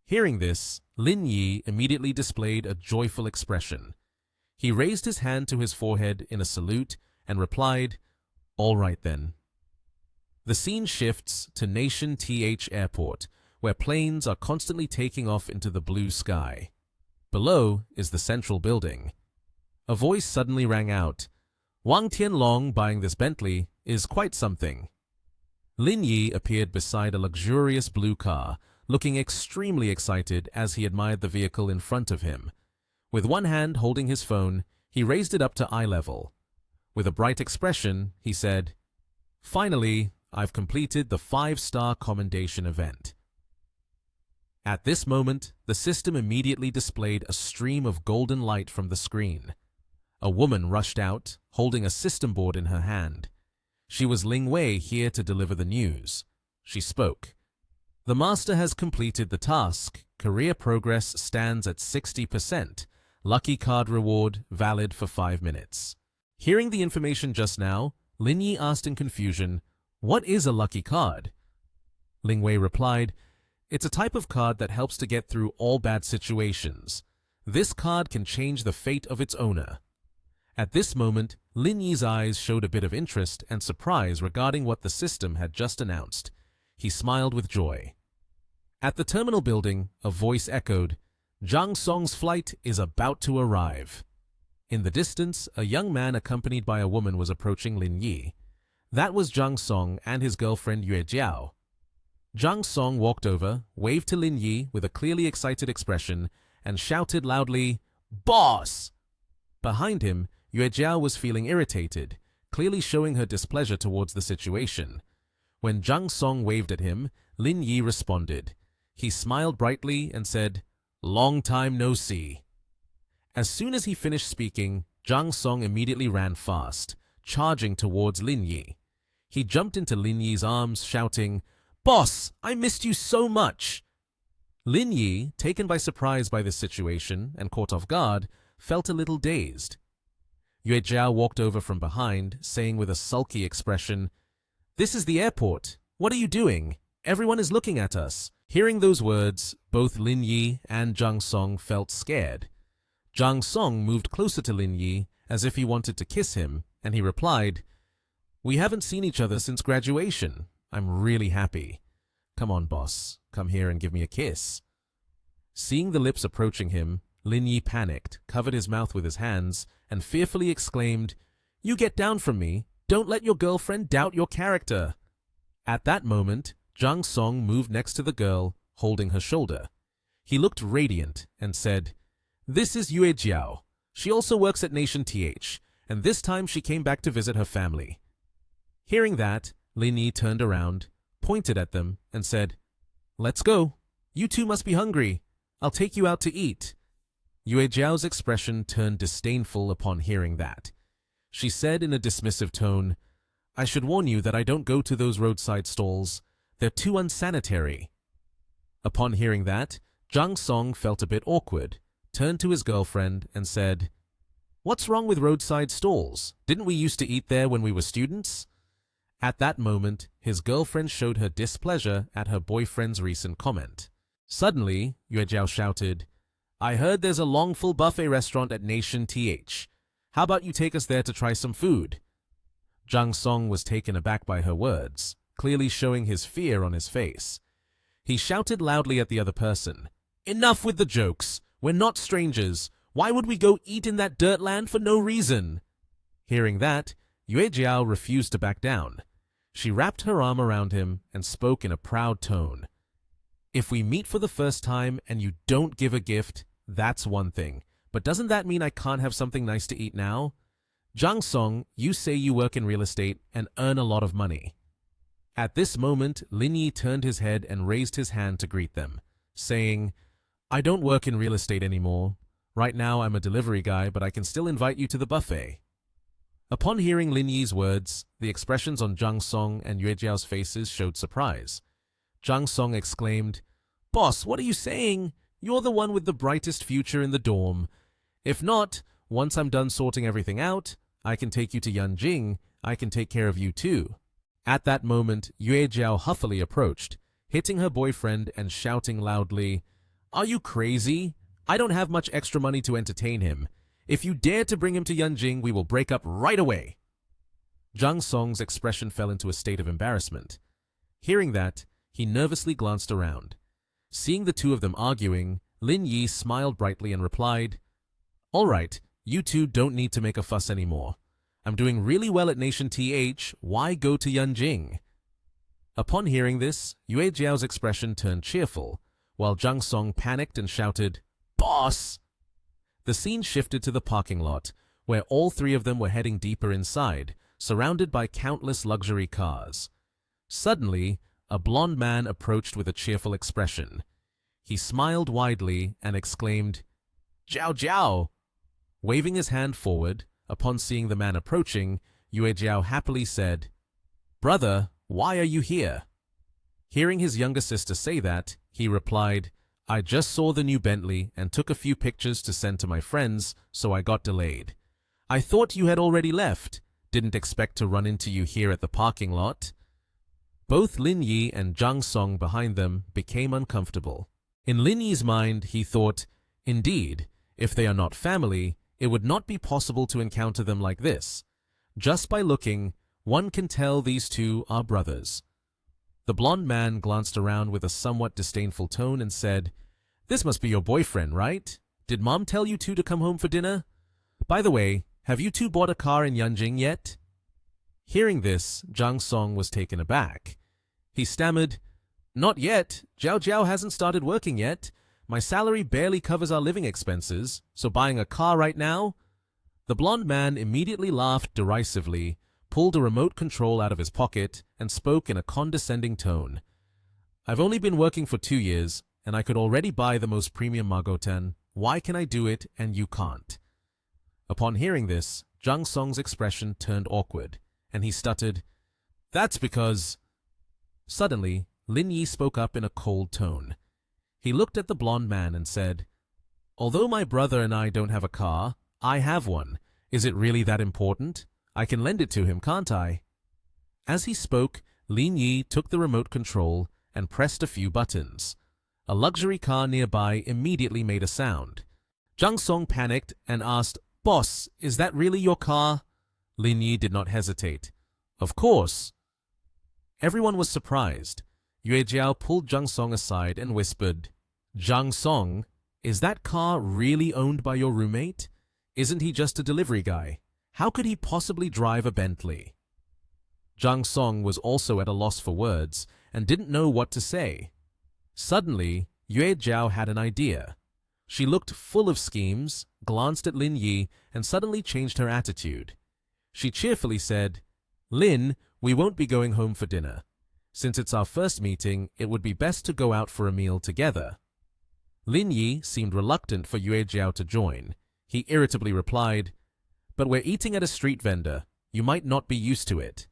Hearing this, Lin Yi immediately displayed a joyful expression. He raised his hand to his forehead in a salute and replied, All right then. The scene shifts to Nation TH Airport, where planes are constantly taking off into the blue sky. Below is the central building. A voice suddenly rang out, Wang Tianlong buying this Bentley is quite something. Lin Yi appeared beside a luxurious blue car, looking extremely excited as he admired the vehicle in front of him. With one hand holding his phone, he raised it up to eye level. With a bright expression, he said, Finally, I've completed the 5-star commendation event. At this moment, the system immediately displayed a stream of golden light from the screen. A woman rushed out, holding a system board in her hand. She was Ling Wei, here to deliver the news. She spoke. The master has completed the task. Career progress stands at 60%. Lucky card reward valid for 5 minutes. Hearing the information just now, Lin Yi asked in confusion, What is a lucky card? Ling Wei replied, It's a type of card that helps to get through all bad situations. This card can change the fate of its owner. At this moment, Lin Yi's eyes showed a bit of interest and surprise regarding what the system had just announced. He smiled with joy. At the terminal building, a voice echoed, Zhang Song's flight is about to arrive. In the distance, a young man accompanied by a woman was approaching Lin Yi. That was Zhang Song and his girlfriend Yue Jiao. Zhang Song walked over, waved to Lin Yi with a clearly excited expression, and shouted loudly, Boss! Behind him, Yue Jiao was feeling irritated, clearly showing her displeasure towards the situation. When Zhang Song waved at him, Lin Yi responded. He smiled brightly and said, Long time no see. As soon as he finished speaking, Zhang Song immediately ran fast, charging towards Lin Yi. He jumped into Lin Yi's arms, shouting, Boss, I missed you so much! Lin Yi, taken by surprise by this situation and caught off guard, felt a little dazed. Yue Jiao walked over from behind, saying with a sulky expression, This is the airport. What are you doing? Everyone is looking at us. Hearing those words, both Lin Yi and Zhang Song felt scared. Zhang Song moved closer to Lin Yi as if he wanted to kiss him, and he replied, We haven't seen each other since graduation. I'm really happy. Come on, boss. Come here and give me a kiss. Seeing the lips approaching him, Lin Yi panicked, covered his mouth with his hands, and fearfully exclaimed, You get down from me. Don't let your girlfriend doubt your character. At that moment, Zhang Song moved next to the girl, holding her shoulder. He looked radiant and said, This is Yue Jiao. She also works at Nation TH, and this time she came back to visit her family. Hearing that, Lin Yi turned around, pointed at them, and said, Let's go. You two must be hungry. I'll take you out to eat. Yue Jiao's expression turned disdainful upon hearing that. She said in a dismissive tone, I should warn you that I don't go to those roadside stalls. They're too unsanitary. Upon hearing that, Zhang Song felt a bit awkward, turned to his girlfriend and said, What's wrong with roadside stalls? Didn't we used to eat there when we were students? At that moment, his girlfriend showed her displeasure at her boyfriend's recent comment. Suddenly, Yue Jiao shouted, I heard there's a long-full buffet restaurant at Nation TH. How about you take us there to try some food? Zhang Song was taken aback by her words, clearly showing his fear on his face. He shouted loudly at the other person, Enough with the jokes! We're not strangers! Why would we go eat in that dirt land for no reason? Hearing that, Yue Jiao refused to back down. She wrapped her arm around him and spoke in a proud tone. If we meet for the first time and you don't give a gift, that's one thing. But doesn't that mean I can't have something nice to eat now? Zhang Song, you say you work in real estate and earn a lot of money. At this moment, Lin Yi turned his head and raised his hand to greet them, saying, I don't work in real estate anymore. Right now I'm a delivery guy, but I can still invite you to the buffet. Upon hearing Lin Yi's words, the expressions on Zhang Song and Yue Jiao's faces showed surprise. Zhang Song exclaimed, Boss, what are you saying? You're the one with the brightest future in the dorm. If not, once I'm done sorting everything out, I can take you to Yanjing. I can take care of you too. At that moment, Yue Jiao huffily approached, hitting her boyfriend and shouting loudly, Are you crazy? I don't have much extra money to entertain him. If you dare to bring him to Yanjing, we will break up right away. Zhang Song's expression fell into a state of embarrassment. Hearing that, he nervously glanced around. Seeing the two of them arguing, Lin Yi smiled brightly and replied, All right, you two don't need to make a fuss anymore. I'm doing really well at Nation TH, why go to Yanjing? Upon hearing this, Yue Jiao's expression turned cheerful, while Zhang Song panicked and shouted, Boss! The scene shifted to the parking lot, where all three of them were heading deeper inside, surrounded by countless luxury cars. Suddenly, a blond man approached with a cheerful expression. He smiled widely and exclaimed, Jiao Jiao! Waving his hand forward, upon seeing the man approaching, Yue Jiao happily said, Brother, why are you here? Hearing his younger sister say that, he replied, I just saw the new Bentley and took a few pictures to send to my friends, so I got delayed. I thought you had already left. Didn't expect to run into you here at the parking lot. Both Lin Yi and Zhang Song behind them became uncomfortable. In Lin Yi's mind, he thought, indeed, if they are not family, it would not be possible to encounter them like this. Just by looking, one can tell these two are brothers. The blond man glanced around with a somewhat disdainful tone and said, This must be your boyfriend, right? Did Mom tell you two to come home for dinner? By the way, have you two bought a car in Yanjing yet? Hearing this, Zhang Song was taken aback. He stammered, Not yet. Jiao Jiao hasn't started working yet. My salary barely covers our living expenses, so buying a car right now? The blond man immediately laughed derisively, pulled a remote control out of his pocket, and spoke in a condescending tone. I've only been working for 2 years, and I could already buy the most premium Magotan. Why can I do it and you can't? Upon hearing this, Zhang Song's expression turned awkward, and he stuttered, That's because... Suddenly, Lin Yi spoke up in a cold tone. He looked at the blond man and said, Although my brother and I don't have a car, I have one. Is it really that important? I can lend it to him, can't I? As he spoke, Lin Yi took the remote control and pressed a few buttons. A luxury car nearby immediately made a sound. Zhang Song panicked and asked, Boss, is that really your car? Lin Yi did not hesitate. Of course. Everyone was surprised. Yue Jiao pulled Zhang Song aside and whispered, Zhang Song, is that car really owned by your roommate? Isn't he just a delivery guy? How could he possibly drive a Bentley? Zhang Song was also at a loss for words and didn't know what to say. Suddenly, Yue Jiao had an idea. She looked full of schemes, glanced at Lin Yi, and suddenly changed her attitude. She cheerfully said, Lin, we won't be going home for dinner. Since it's our first meeting, it would be best to go out for a meal together. Lin Yi seemed reluctant for Yue Jiao to join. He irritably replied, "But we're eating at a street vendor. You might not be used to it."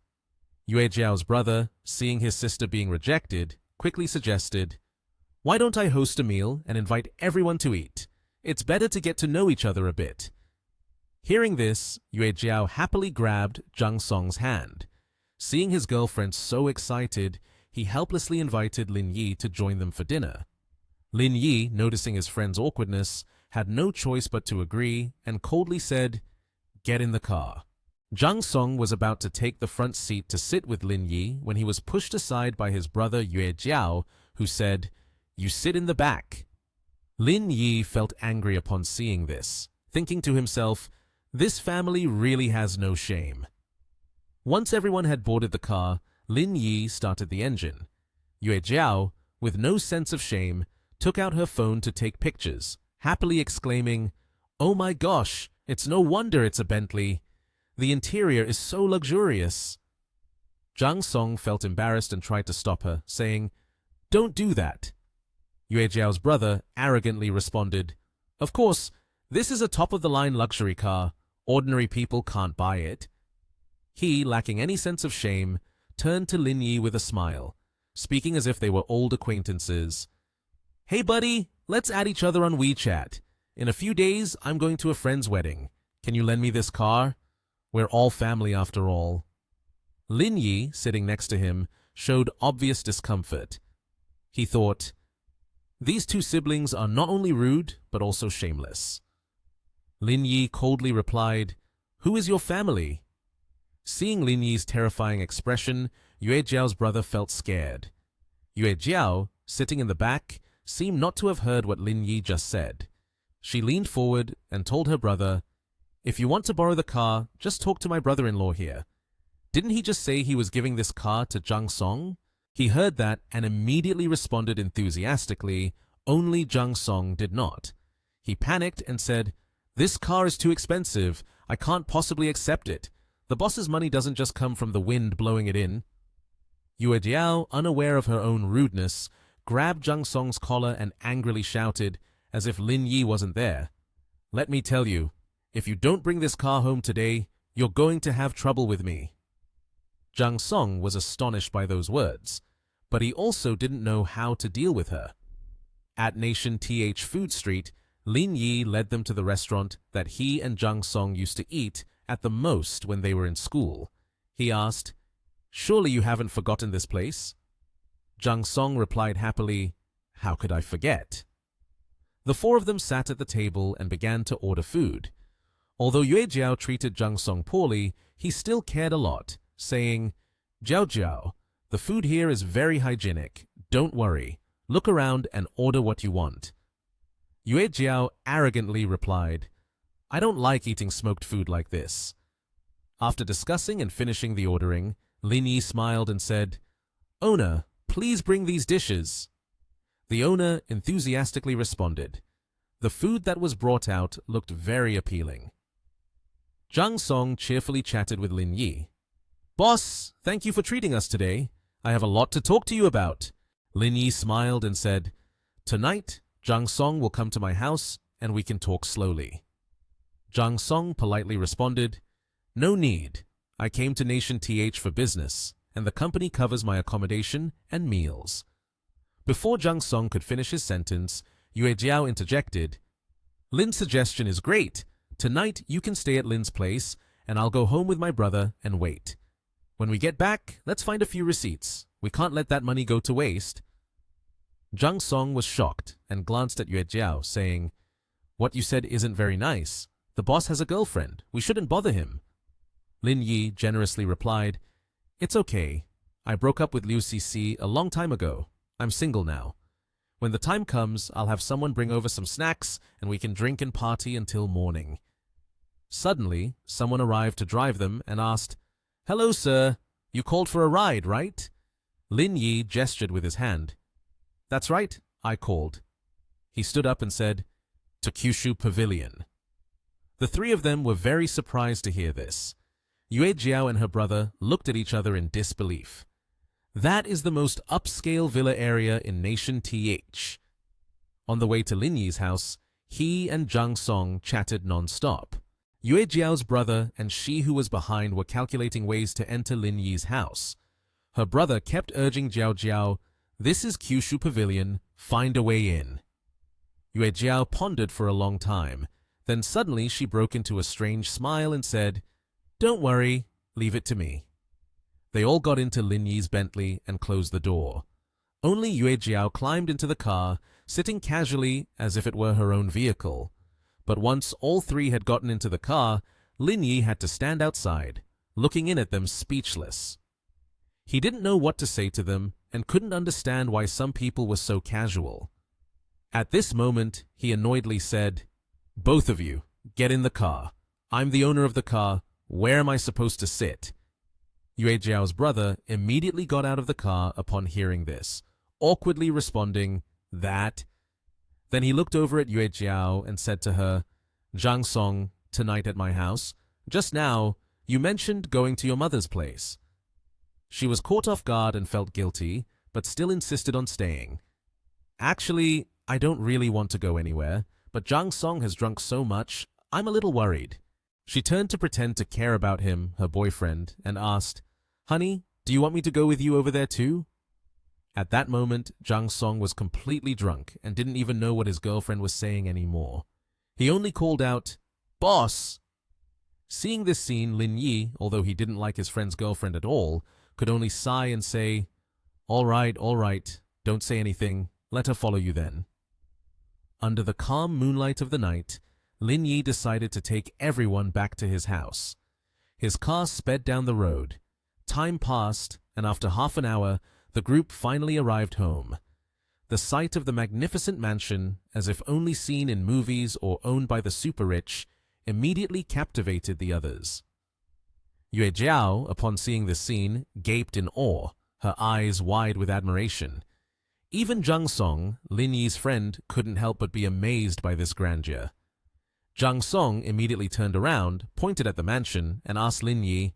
Yue Jiao's brother, seeing his sister being rejected, quickly suggested, "Why don't I host a meal and invite everyone to eat? It's better to get to know each other a bit." Hearing this, Yue Jiao happily grabbed Zhang Song's hand. Seeing his girlfriend so excited, he helplessly invited Lin Yi to join them for dinner. Lin Yi, noticing his friend's awkwardness, had no choice but to agree and coldly said, "Get in the car." Zhang Song was about to take the front seat to sit with Lin Yi when he was pushed aside by his brother Yue Jiao, who said, "You sit in the back." Lin Yi felt angry upon seeing this, thinking to himself, "This family really has no shame." Once everyone had boarded the car, Lin Yi started the engine. Yue Jiao, with no sense of shame, took out her phone to take pictures, happily exclaiming, "Oh my gosh, it's no wonder it's a Bentley. The interior is so luxurious." Zhang Song felt embarrassed and tried to stop her, saying, "Don't do that." Yue Jiao's brother arrogantly responded, "Of course, this is a top-of-the-line luxury car. Ordinary people can't buy it." He, lacking any sense of shame, turned to Lin Yi with a smile, speaking as if they were old acquaintances. "Hey buddy, let's add each other on WeChat. In a few days, I'm going to a friend's wedding. Can you lend me this car? We're all family after all." Lin Yi, sitting next to him, showed obvious discomfort. He thought, "These two siblings are not only rude, but also shameless." Lin Yi coldly replied, "Who is your family?" Seeing Lin Yi's terrifying expression, Yue Jiao's brother felt scared. Yue Jiao, sitting in the back, seemed not to have heard what Lin Yi just said. She leaned forward and told her brother, "If you want to borrow the car, just talk to my brother-in-law here. Didn't he just say he was giving this car to Zhang Song?" He heard that and immediately responded enthusiastically, only Zhang Song did not. He panicked and said, "This car is too expensive. I can't possibly accept it. The boss's money doesn't just come from the wind blowing it in." Yue Jiao, unaware of her own rudeness, grabbed Zhang Song's collar and angrily shouted, as if Lin Yi wasn't there, "Let me tell you, if you don't bring this car home today, you're going to have trouble with me." Zhang Song was astonished by those words, but he also didn't know how to deal with her. At Nation TH Food Street, Lin Yi led them to the restaurant that he and Zhang Song used to eat at the most when they were in school. He asked, "Surely you haven't forgotten this place?" Zhang Song replied happily, "How could I forget?" The four of them sat at the table and began to order food. Although Yue Jiao treated Zhang Song poorly, he still cared a lot, saying, "Jiao Jiao, the food here is very hygienic. Don't worry. Look around and order what you want." Yue Jiao arrogantly replied, "I don't like eating smoked food like this." After discussing and finishing the ordering, Lin Yi smiled and said, "Owner, please bring these dishes." The owner enthusiastically responded. The food that was brought out looked very appealing. Zhang Song cheerfully chatted with Lin Yi. "Boss, thank you for treating us today. I have a lot to talk to you about." Lin Yi smiled and said, "Tonight, Zhang Song will come to my house and we can talk slowly." Zhang Song politely responded, "No need. I came to Nation TH for business, and the company covers my accommodation and meals." Before Zhang Song could finish his sentence, Yue Jiao interjected, "Lin's suggestion is great. Tonight you can stay at Lin's place, and I'll go home with my brother and wait. When we get back, let's find a few receipts. We can't let that money go to waste." Zhang Song was shocked and glanced at Yue Jiao, saying, "What you said isn't very nice. The boss has a girlfriend. We shouldn't bother him." Lin Yi generously replied, "It's okay. I broke up with Liu Cixi a long time ago. I'm single now. When the time comes, I'll have someone bring over some snacks and we can drink and party until morning." Suddenly, someone arrived to drive them and asked, "Hello, sir. You called for a ride, right?" Lin Yi gestured with his hand. "That's right, I called." He stood up and said, "To Kyushu Pavilion." The three of them were very surprised to hear this. Yue Jiao and her brother looked at each other in disbelief. That is the most upscale villa area in Nation TH. On the way to Lin Yi's house, he and Zhang Song chatted non-stop. Yue Jiao's brother and she who was behind were calculating ways to enter Lin Yi's house. Her brother kept urging Jiao Jiao, "This is Kyushu Pavilion, find a way in." Yue Jiao pondered for a long time. Then suddenly she broke into a strange smile and said, "Don't worry, leave it to me." They all got into Lin Yi's Bentley and closed the door. Only Yue Jiao climbed into the car, sitting casually as if it were her own vehicle. But once all three had gotten into the car, Lin Yi had to stand outside, looking in at them speechless. He didn't know what to say to them and couldn't understand why some people were so casual. At this moment, he annoyedly said, "Both of you, get in the car. I'm the owner of the car. Where am I supposed to sit?" Yue Jiao's brother immediately got out of the car upon hearing this, awkwardly responding, "That." Then he looked over at Yue Jiao and said to her, "Zhang Song, tonight at my house. Just now, you mentioned going to your mother's place." She was caught off guard and felt guilty, but still insisted on staying. "Actually, I don't really want to go anywhere, but Zhang Song has drunk so much, I'm a little worried." She turned to pretend to care about him, her boyfriend, and asked, "Honey, do you want me to go with you over there too?" At that moment, Zhang Song was completely drunk and didn't even know what his girlfriend was saying anymore. He only called out, "Boss!" Seeing this scene, Lin Yi, although he didn't like his friend's girlfriend at all, could only sigh and say, all right, don't say anything, let her follow you then." Under the calm moonlight of the night, Lin Yi decided to take everyone back to his house. His car sped down the road. Time passed, and after half an hour, the group finally arrived home. The sight of the magnificent mansion, as if only seen in movies or owned by the super-rich, immediately captivated the others. Yue Jiao, upon seeing this scene, gaped in awe, her eyes wide with admiration. Even Zhang Song, Lin Yi's friend, couldn't help but be amazed by this grandeur. Zhang Song immediately turned around, pointed at the mansion, and asked Lin Yi,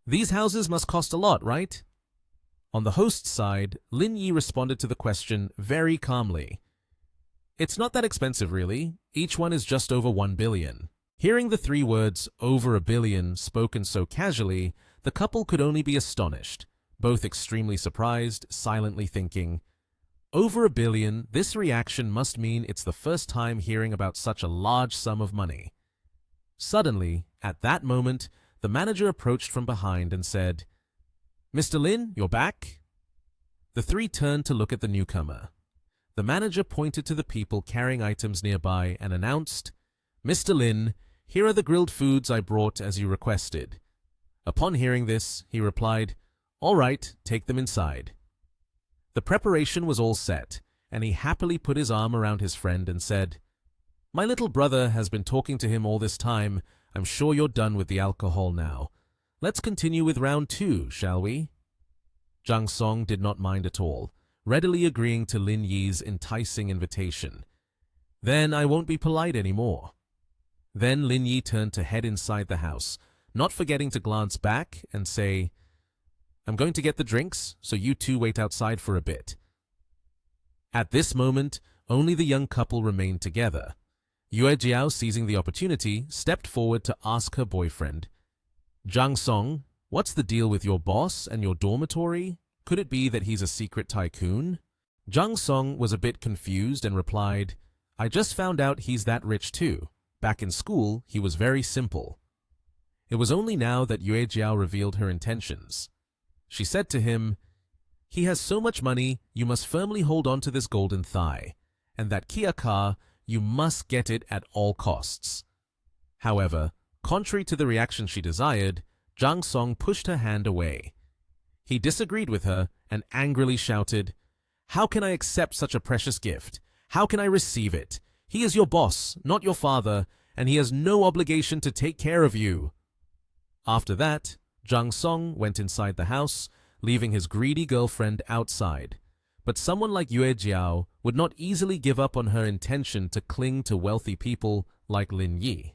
"These houses must cost a lot, right?" On the host's side, Lin Yi responded to the question very calmly. "It's not that expensive, really. Each one is just over 1 billion. Hearing the three words, "over a billion," spoken so casually, the couple could only be astonished, both extremely surprised, silently thinking, "Over a billion, this reaction must mean it's the first time hearing about such a large sum of money." Suddenly, at that moment, the manager approached from behind and said, "Mr. Lin, you're back?" The three turned to look at the newcomer. The manager pointed to the people carrying items nearby and announced, "Mr. Lin, here are the grilled foods I brought as you requested." Upon hearing this, he replied, "All right, take them inside." The preparation was all set, and he happily put his arm around his friend and said, "My little brother has been talking to him all this time. I'm sure you're done with the alcohol now. Let's continue with round 2, shall we?" Zhang Song did not mind at all, readily agreeing to Lin Yi's enticing invitation. "Then I won't be polite anymore." Then Lin Yi turned to head inside the house, not forgetting to glance back and say, "I'm going to get the drinks, so you two wait outside for a bit." At this moment, only the young couple remained together. Yue Jiao, seizing the opportunity, stepped forward to ask her boyfriend, "Zhang Song, what's the deal with your boss and your dormitory? Could it be that he's a secret tycoon?" Zhang Song was a bit confused and replied, "I just found out he's that rich too. Back in school, he was very simple." It was only now that Yue Jiao revealed her intentions. She said to him, "He has so much money, you must firmly hold on to this golden thigh, and that Kia car, you must get it at all costs." However, contrary to the reaction she desired, Zhang Song pushed her hand away. He disagreed with her and angrily shouted, "How can I accept such a precious gift? How can I receive it? He is your boss, not your father, and he has no obligation to take care of you." After that, Zhang Song went inside the house, leaving his greedy girlfriend outside. But someone like Yue Jiao would not easily give up on her intention to cling to wealthy people like Lin Yi.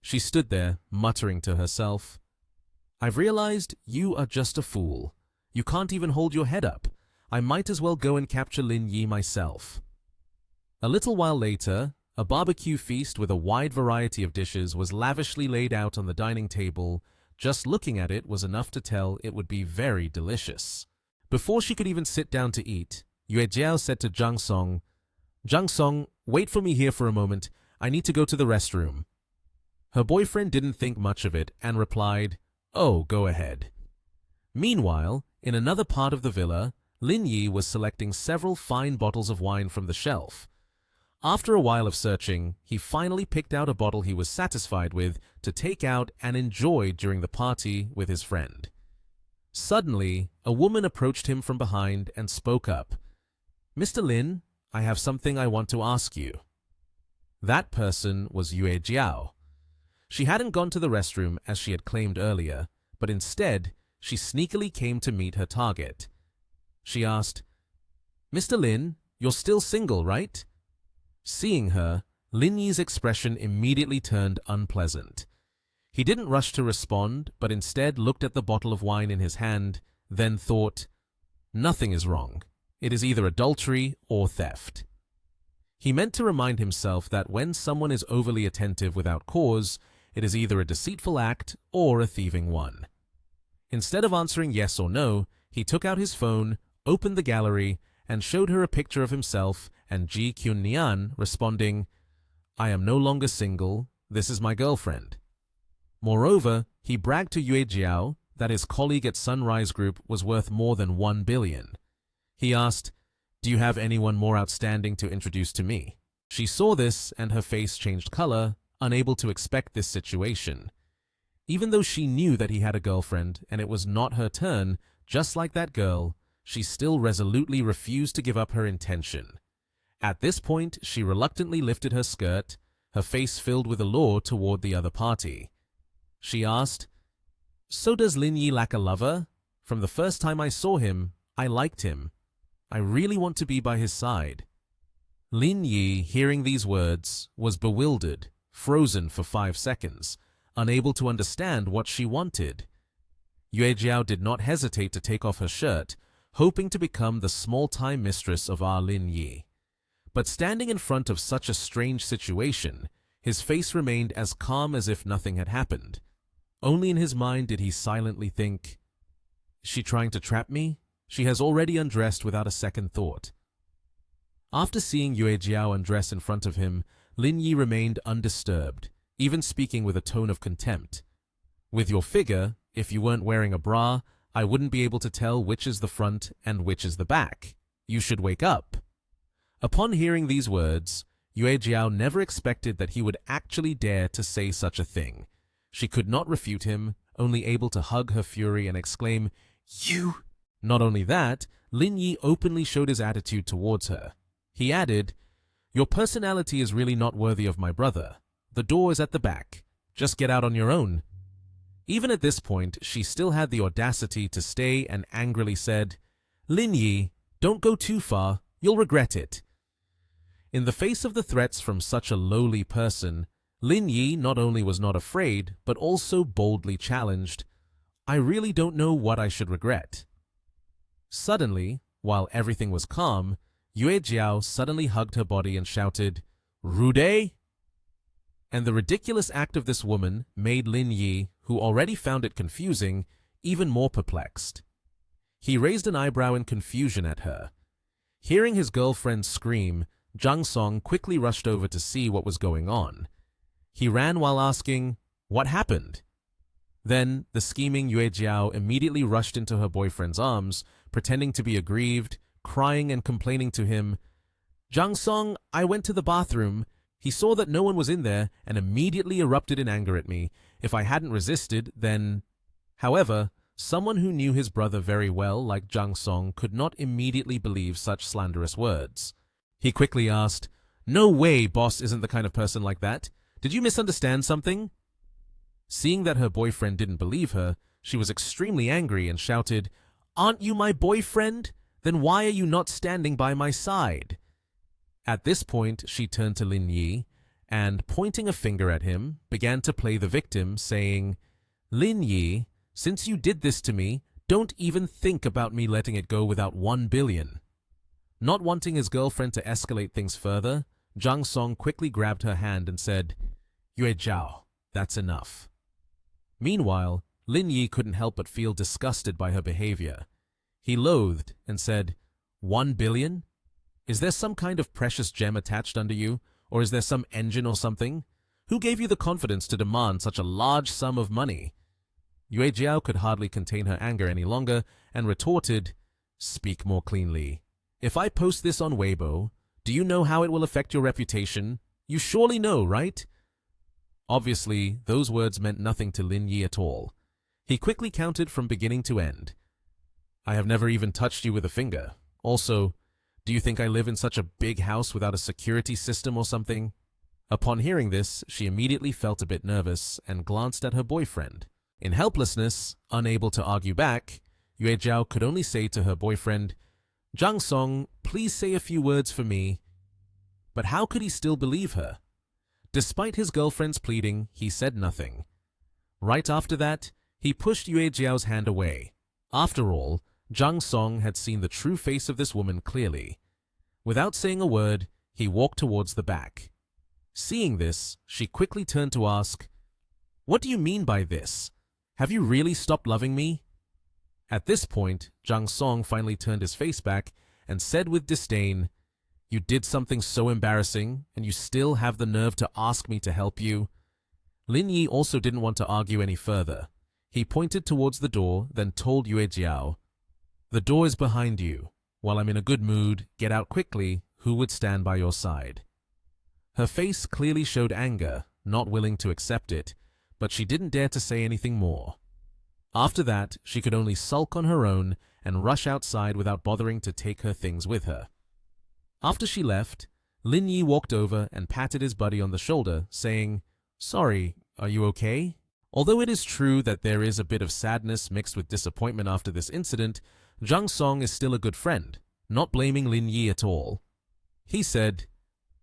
She stood there, muttering to herself, "I've realized you are just a fool. You can't even hold your head up. I might as well go and capture Lin Yi myself." A little while later, a barbecue feast with a wide variety of dishes was lavishly laid out on the dining table. Just looking at it was enough to tell it would be very delicious. Before she could even sit down to eat, Yue Jiao said to Zhang Song, "Zhang Song, wait for me here for a moment. I need to go to the restroom." Her boyfriend didn't think much of it and replied, "Oh, go ahead." Meanwhile, in another part of the villa, Lin Yi was selecting several fine bottles of wine from the shelf. After a while of searching, he finally picked out a bottle he was satisfied with to take out and enjoy during the party with his friend. Suddenly, a woman approached him from behind and spoke up. "Mr. Lin, I have something I want to ask you." That person was Yue Jiao. She hadn't gone to the restroom as she had claimed earlier, but instead, she sneakily came to meet her target. She asked, "Mr. Lin, you're still single, right?" Seeing her, Lin Yi's expression immediately turned unpleasant. He didn't rush to respond, but instead looked at the bottle of wine in his hand, then thought, "Nothing is wrong. It is either adultery or theft." He meant to remind himself that when someone is overly attentive without cause, it is either a deceitful act or a thieving one. Instead of answering yes or no, he took out his phone, opened the gallery, and showed her a picture of himself and Ji Kyun-nian, responding, "I am no longer single, this is my girlfriend." Moreover, he bragged to Yue Jiao that his colleague at Sunrise Group was worth more than 1 billion. He asked, "Do you have anyone more outstanding to introduce to me?" She saw this and her face changed color, unable to expect this situation. Even though she knew that he had a girlfriend and it was not her turn, just like that girl, she still resolutely refused to give up her intention. At this point, she reluctantly lifted her skirt, her face filled with allure toward the other party. She asked, "So does Lin Yi lack a lover? From the first time I saw him, I liked him. I really want to be by his side." Lin Yi, hearing these words, was bewildered, frozen for 5 seconds, unable to understand what she wanted. Yue Jiao did not hesitate to take off her shirt, hoping to become the small-time mistress of our Lin Yi. But standing in front of such a strange situation, his face remained as calm as if nothing had happened. Only in his mind did he silently think, "Is she trying to trap me? She has already undressed without a second thought." After seeing Yue Jiao undress in front of him, Lin Yi remained undisturbed, even speaking with a tone of contempt. "With your figure, if you weren't wearing a bra, I wouldn't be able to tell which is the front and which is the back. You should wake up." Upon hearing these words, Yue Jiao never expected that he would actually dare to say such a thing. She could not refute him, only able to hug her fury and exclaim, "You!" Not only that, Lin Yi openly showed his attitude towards her. He added, "Your personality is really not worthy of my brother. The door is at the back. Just get out on your own." Even at this point, she still had the audacity to stay and angrily said, "Lin Yi, don't go too far. You'll regret it." In the face of the threats from such a lowly person, Lin Yi not only was not afraid, but also boldly challenged, "I really don't know what I should regret." Suddenly, while everything was calm, Yue Jiao suddenly hugged her body and shouted, "Rude!" And the ridiculous act of this woman made Lin Yi, who already found it confusing, even more perplexed. He raised an eyebrow in confusion at her. Hearing his girlfriend scream, Zhang Song quickly rushed over to see what was going on. He ran while asking, "What happened?" Then, the scheming Yue Jiao immediately rushed into her boyfriend's arms, pretending to be aggrieved, crying and complaining to him, "Zhang Song, I went to the bathroom. He saw that no one was in there and immediately erupted in anger at me. If I hadn't resisted, then—" However, someone who knew his brother very well, like Zhang Song, could not immediately believe such slanderous words. He quickly asked, "No way, boss isn't the kind of person like that. Did you misunderstand something?" Seeing that her boyfriend didn't believe her, she was extremely angry and shouted, "Aren't you my boyfriend? Then why are you not standing by my side?" At this point, she turned to Lin Yi and, pointing a finger at him, began to play the victim, saying, "Lin Yi, since you did this to me, Don't even think about me letting it go without 1 billion. Not wanting his girlfriend to escalate things further, Jang Song quickly grabbed her hand and said, Yue Zhao, that's enough. Meanwhile, Lin Yi couldn't help but feel disgusted by her behavior. He loathed and said, 1 billion? Is there some kind of precious gem attached under you, or is there some engine or something? Who gave you the confidence to demand such a large sum of money? Yue Jiao could hardly contain her anger any longer and retorted, Speak more cleanly. If I post this on Weibo, do you know how it will affect your reputation? You surely know, right? Obviously, those words meant nothing to Lin Yi at all. He quickly counted from beginning to end. I have never even touched you with a finger. Also, do you think I live in such a big house without a security system or something? Upon hearing this, she immediately felt a bit nervous and glanced at her boyfriend. In helplessness, unable to argue back, Yue Jiao could only say to her boyfriend, Jang Song, please say a few words for me. But how could he still believe her? Despite his girlfriend's pleading, he said nothing. Right after that, he pushed Yue Jiao's hand away. After all, Jang Song had seen the true face of this woman clearly. Without saying a word, he walked towards the back. Seeing this, she quickly turned to ask, What do you mean by this? Have you really stopped loving me? At this point, Jang Song finally turned his face back and said with disdain, You did something so embarrassing, and you still have the nerve to ask me to help you? Lin Yi also didn't want to argue any further. He pointed towards the door, then told Yue Jiao, The door is behind you. While I'm in a good mood, get out quickly. Who would stand by your side? Her face clearly showed anger, not willing to accept it, but she didn't dare to say anything more. After that, she could only sulk on her own and rush outside without bothering to take her things with her. After she left, Lin Yi walked over and patted his buddy on the shoulder, saying, Sorry, are you okay? Although it is true that there is a bit of sadness mixed with disappointment after this incident, Jang Song is still a good friend, not blaming Lin Yi at all. He said,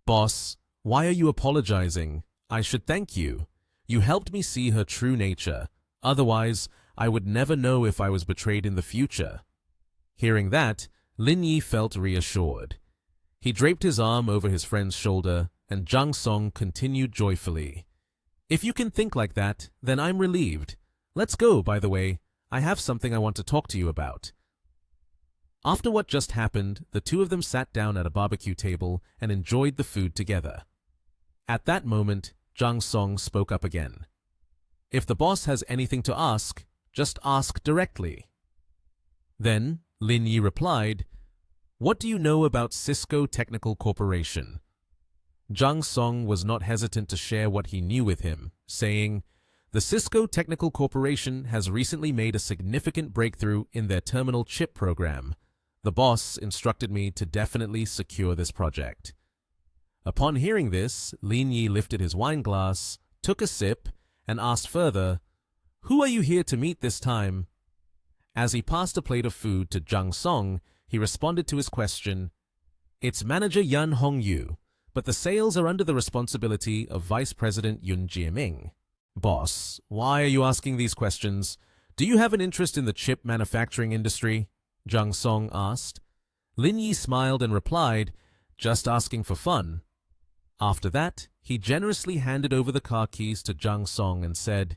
Boss, why are you apologizing? I should thank you. You helped me see her true nature. Otherwise, I would never know if I was betrayed in the future. Hearing that, Lin Yi felt reassured. He draped his arm over his friend's shoulder, and Jang Song continued joyfully. If you can think like that, then I'm relieved. Let's go, by the way. I have something I want to talk to you about. After what just happened, the two of them sat down at a barbecue table and enjoyed the food together. At that moment, Jang Song spoke up again. If the boss has anything to ask, just ask directly. Then, Lin Yi replied, What do you know about Cisco Technical Corporation? Jang Song was not hesitant to share what he knew with him, saying, The Cisco Technical Corporation has recently made a significant breakthrough in their terminal chip program. The boss instructed me to definitely secure this project. Upon hearing this, Lin Yi lifted his wine glass, took a sip, and asked further, Who are you here to meet this time? As he passed a plate of food to Jang Song, he responded to his question, It's manager Yan Hongyu, but the sales are under the responsibility of Vice President Yun Jieming. Boss, why are you asking these questions? Do you have an interest in the chip manufacturing industry? Jang Song asked. Lin Yi smiled and replied, Just asking for fun. After that, he generously handed over the car keys to Jang Song and said,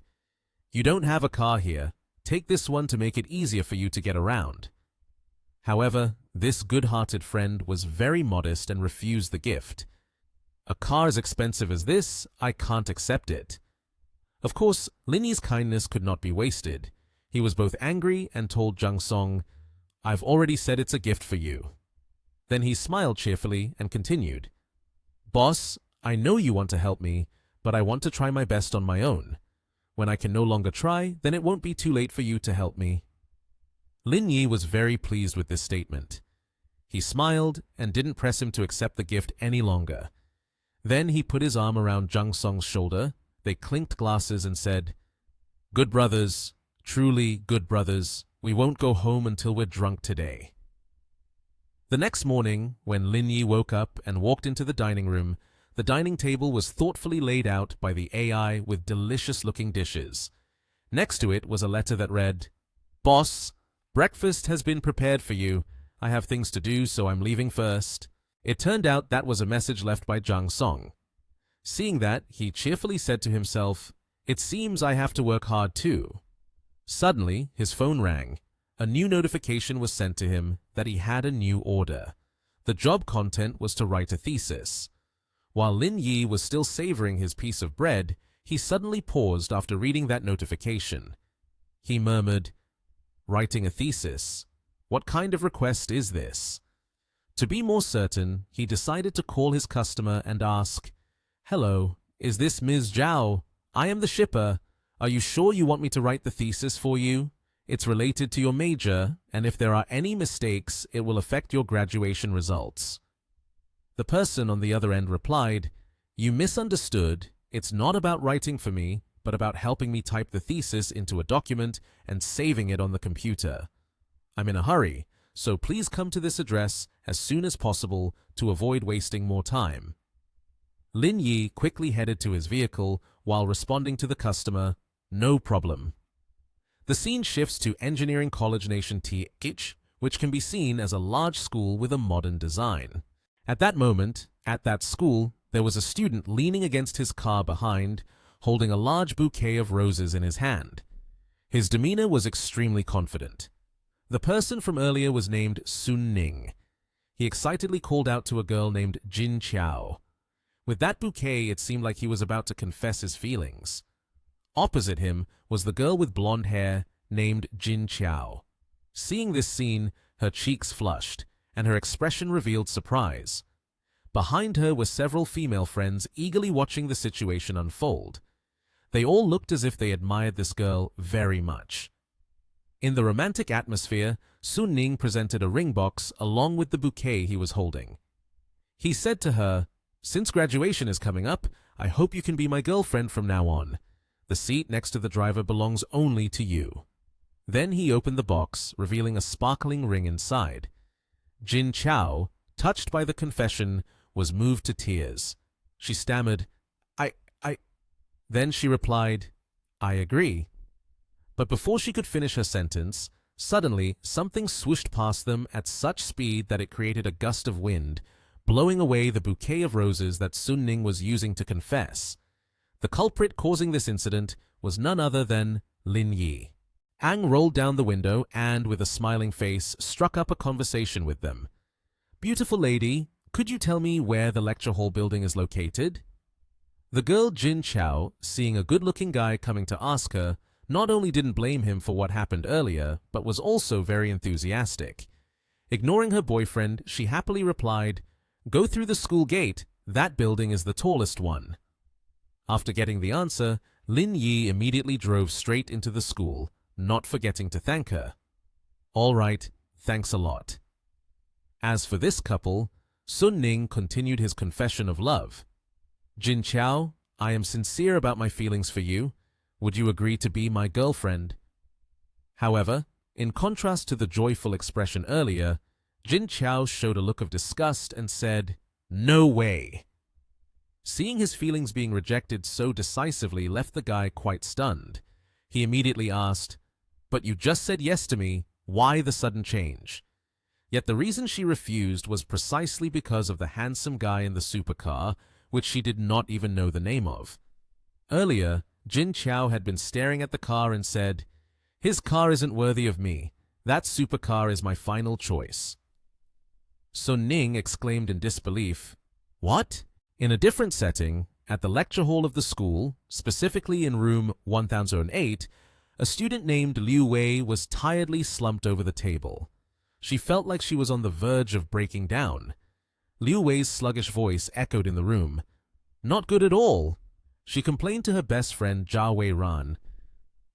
You don't have a car here. Take this one to make it easier for you to get around. However, this good-hearted friend was very modest and refused the gift. A car as expensive as this, I can't accept it. Of course, Lin Yi's kindness could not be wasted. He was both angry and told Jang Song, I've already said it's a gift for you. Then he smiled cheerfully and continued, Boss, I know you want to help me, but I want to try my best on my own. When I can no longer try, then it won't be too late for you to help me. Lin Yi was very pleased with this statement. He smiled and didn't press him to accept the gift any longer. Then he put his arm around Jang Song's shoulder, they clinked glasses and said, Good brothers, truly good brothers, we won't go home until we're drunk today. The next morning, when Lin Yi woke up and walked into the dining room, the dining table was thoughtfully laid out by the AI with delicious-looking dishes. Next to it was a letter that read, Boss, Breakfast has been prepared for you. I have things to do, so I'm leaving first. It turned out that was a message left by Jang Song. Seeing that, he cheerfully said to himself, "It seems I have to work hard too." Suddenly, his phone rang. A new notification was sent to him that he had a new order. The job content was to write a thesis. While Lin Yi was still savoring his piece of bread, he suddenly paused after reading that notification. He murmured, "Writing a thesis? What kind of request is this?" To be more certain, he decided to call his customer and ask, "Hello, is this Ms. Zhao? I am the shipper. Are you sure you want me to write the thesis for you? It's related to your major, and if there are any mistakes, it will affect your graduation results." The person on the other end replied, "You misunderstood. It's not about writing for me, but about helping me type the thesis into a document and saving it on the computer. I'm in a hurry, so please come to this address as soon as possible to avoid wasting more time." Lin Yi quickly headed to his vehicle while responding to the customer, "No problem." The scene shifts to Engineering College Nation TH, which can be seen as a large school with a modern design. At that moment, at that school, there was a student leaning against his car behind, holding a large bouquet of roses in his hand. His demeanor was extremely confident. The person from earlier was named Sun Ning. He excitedly called out to a girl named Jin Chao. With that bouquet, it seemed like he was about to confess his feelings. Opposite him was the girl with blonde hair named Jin Chao. Seeing this scene, her cheeks flushed, and her expression revealed surprise. Behind her were several female friends eagerly watching the situation unfold. They all looked as if they admired this girl very much. In the romantic atmosphere, Sun Ning presented a ring box along with the bouquet he was holding. He said to her, "Since graduation is coming up, I hope you can be my girlfriend from now on. The seat next to the driver belongs only to you." Then he opened the box, revealing a sparkling ring inside. Jin Chao, touched by the confession, was moved to tears. She stammered, I... Then she replied, "I agree." But before she could finish her sentence, suddenly something swooshed past them at such speed that it created a gust of wind, blowing away the bouquet of roses that Sun Ning was using to confess. The culprit causing this incident was none other than Lin Yi. Ang rolled down the window and, with a smiling face, struck up a conversation with them. "Beautiful lady, could you tell me where the lecture hall building is located?" The girl Jin Chao, seeing a good-looking guy coming to ask her, not only didn't blame him for what happened earlier, but was also very enthusiastic. Ignoring her boyfriend, she happily replied, "Go through the school gate. That building is the tallest one." After getting the answer, Lin Yi immediately drove straight into the school, not forgetting to thank her. "All right, thanks a lot." As for this couple, Sun Ning continued his confession of love. "Jin Chao, I am sincere about my feelings for you. Would you agree to be my girlfriend?" However, in contrast to the joyful expression earlier, Jin Chao showed a look of disgust and said, "No way." Seeing his feelings being rejected so decisively left the guy quite stunned. He immediately asked, "But you just said yes to me, why the sudden change?" Yet the reason she refused was precisely because of the handsome guy in the supercar, which she did not even know the name of. Earlier, Jin Chao had been staring at the car and said, "His car isn't worthy of me. That supercar is my final choice." Sun Ning exclaimed in disbelief, "What?" In a different setting, at the lecture hall of the school, specifically in room 1008, a student named Liu Wei was tiredly slumped over the table. She felt like she was on the verge of breaking down. Liu Wei's sluggish voice echoed in the room. "Not good at all." She complained to her best friend Jia Wei Ran.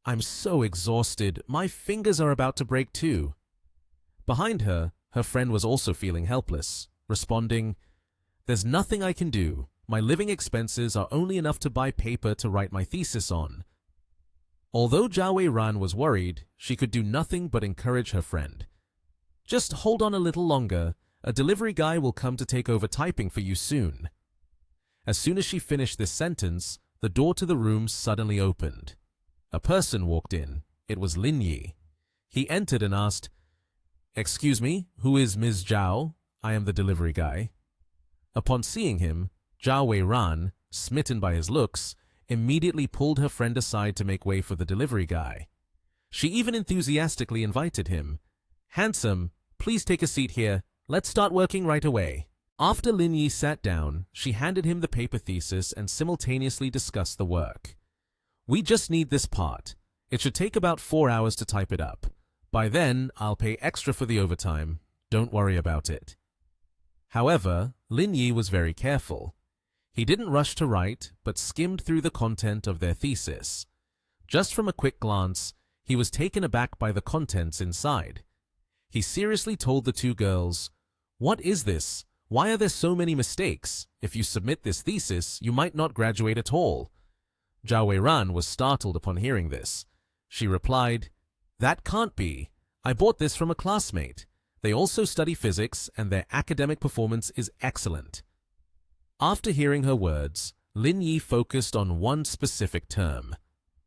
"I'm so exhausted, my fingers are about to break too." Behind her, her friend was also feeling helpless, responding, "There's nothing I can do. My living expenses are only enough to buy paper to write my thesis on." Although Jia Wei Ran was worried, she could do nothing but encourage her friend. "Just hold on a little longer. A delivery guy will come to take over typing for you soon." As soon as she finished this sentence, the door to the room suddenly opened. A person walked in. It was Lin Yi. He entered and asked, "Excuse me, who is Ms. Zhao? I am the delivery guy." Upon seeing him, Zhao Weiran, smitten by his looks, immediately pulled her friend aside to make way for the delivery guy. She even enthusiastically invited him. "Handsome, please take a seat here. Let's start working right away." After Lin Yi sat down, she handed him the paper thesis and simultaneously discussed the work. "We just need this part. It should take about 4 hours to type it up. By then, I'll pay extra for the overtime. Don't worry about it." However, Lin Yi was very careful. He didn't rush to write, but skimmed through the content of their thesis. Just from a quick glance, he was taken aback by the contents inside. He seriously told the two girls, "What is this? Why are there so many mistakes? If you submit this thesis, you might not graduate at all." Zhao Weiran was startled upon hearing this. She replied, "That can't be. I bought this from a classmate. They also study physics, and their academic performance is excellent." After hearing her words, Lin Yi focused on one specific term.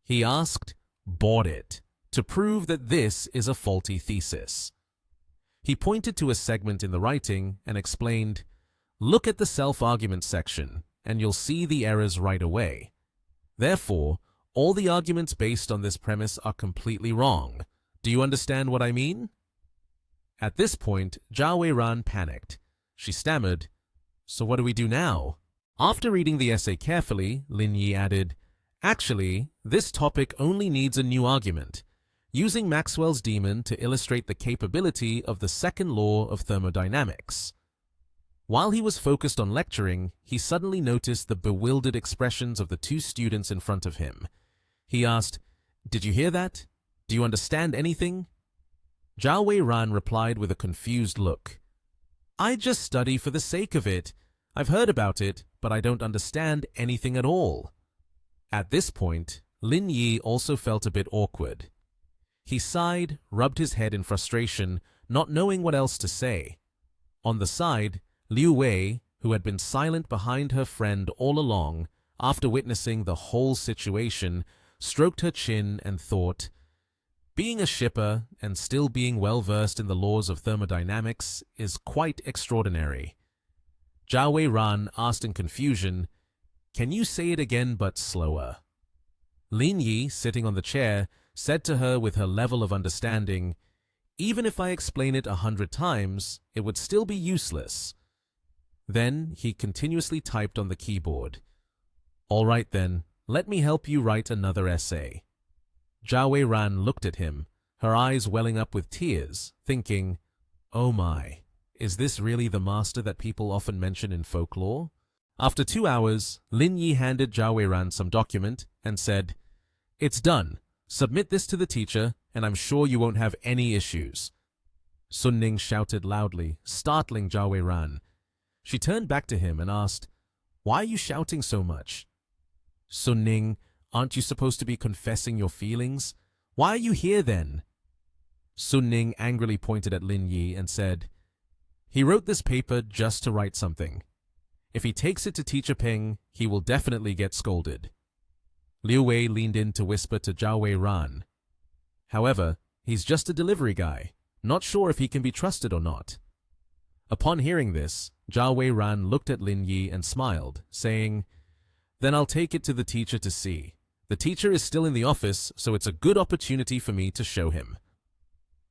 He asked, "Bought it," to prove that this is a faulty thesis. He pointed to a segment in the writing and explained, "Look at the self-argument section, and you'll see the errors right away. Therefore, all the arguments based on this premise are completely wrong. Do you understand what I mean?" At this point, Zhao Weiran panicked. She stammered, "So what do we do now?" After reading the essay carefully, Lin Yi added, "Actually, this topic only needs a new argument, using Maxwell's demon to illustrate the capability of the second law of thermodynamics." While he was focused on lecturing, he suddenly noticed the bewildered expressions of the two students in front of him. He asked, "Did you hear that? Do you understand anything?" Zhao Weiran replied with a confused look, "I just study for the sake of it. I've heard about it, but I don't understand anything at all." At this point, Lin Yi also felt a bit awkward. He sighed, rubbed his head in frustration, not knowing what else to say. On the side, Liu Wei, who had been silent behind her friend all along, after witnessing the whole situation, stroked her chin and thought, "Being a shipper and still being well-versed in the laws of thermodynamics is quite extraordinary." Zhao Weiran asked in confusion, "Can you say it again but slower?" Lin Yi, sitting on the chair, said to her with her level of understanding, "Even if I explain it 100 times, it would still be useless." Then he continuously typed on the keyboard. "All right then, let me help you write another essay." Zhao Weiran looked at him, her eyes welling up with tears, thinking, "Oh my, is this really the master that people often mention in folklore?" After 2 hours, Lin Yi handed Zhao Weiran some document and said, "It's done. Submit this to the teacher, and I'm sure you won't have any issues." Sun Ning shouted loudly, startling Zhao Weiran. She turned back to him and asked, "Why are you shouting so much?" "Sun Ning, aren't you supposed to be confessing your feelings? Why are you here then?" Sun Ning angrily pointed at Lin Yi and said, "He wrote this paper just to write something. If he takes it to Teacher Peng, he will definitely get scolded." Liu Wei leaned in to whisper to Zhao Weiran, "However, he's just a delivery guy, not sure if he can be trusted or not." Upon hearing this, Zhao Weiran looked at Lin Yi and smiled, saying, "Then I'll take it to the teacher to see. The teacher is still in the office, so it's a good opportunity for me to show him."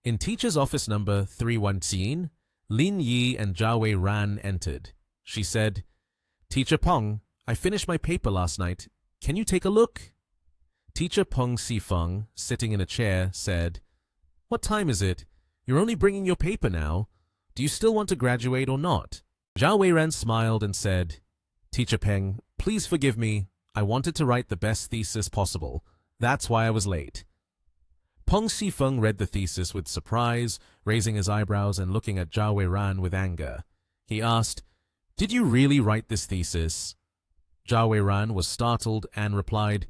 In teacher's office number 317, Lin Yi and Zhao Weiran entered. She said, "Teacher Peng, I finished my paper last night. Can you take a look?" Teacher Peng Sifeng, sitting in a chair, said, "What time is it? You're only bringing your paper now. Do you still want to graduate or not?" Zhao Weiran smiled and said, "Teacher Peng, please forgive me. I wanted to write the best thesis possible. That's why I was late." Peng Sifeng read the thesis with surprise, raising his eyebrows and looking at Zhao Weiran with anger. He asked, "Did you really write this thesis?" Zhao Weiran was startled and replied,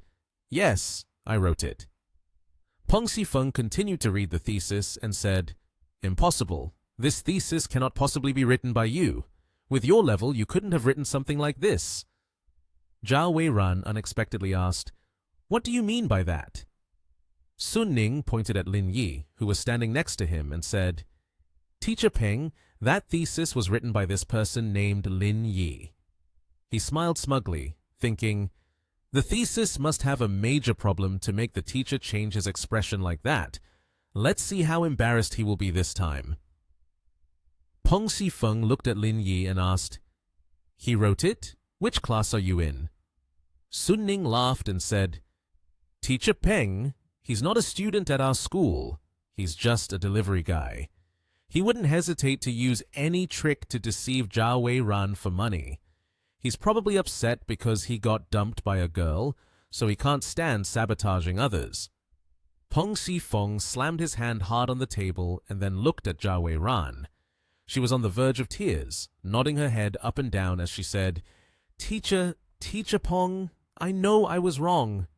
"Yes, I wrote it." Peng Sifeng continued to read the thesis and said, "Impossible. This thesis cannot possibly be written by you. With your level, you couldn't have written something like this." Zhao Weiran unexpectedly asked, "What do you mean by that?" Sun Ning pointed at Lin Yi, who was standing next to him, and said, "Teacher Peng, that thesis was written by this person named Lin Yi." He smiled smugly, thinking, the thesis must have a major problem to make the teacher change his expression like that. Let's see how embarrassed he will be this time. Peng Xifeng looked at Lin Yi and asked, "He wrote it? Which class are you in?" Sun Ning laughed and said, "Teacher Peng, he's not a student at our school. He's just a delivery guy. He wouldn't hesitate to use any trick to deceive Zhao Weiran for money. He's probably upset because he got dumped by a girl, so he can't stand sabotaging others." Peng Xifeng slammed his hand hard on the table and then looked at Zhao Weiran. She was on the verge of tears, nodding her head up and down as she said, Teacher Peng, I know I was wrong."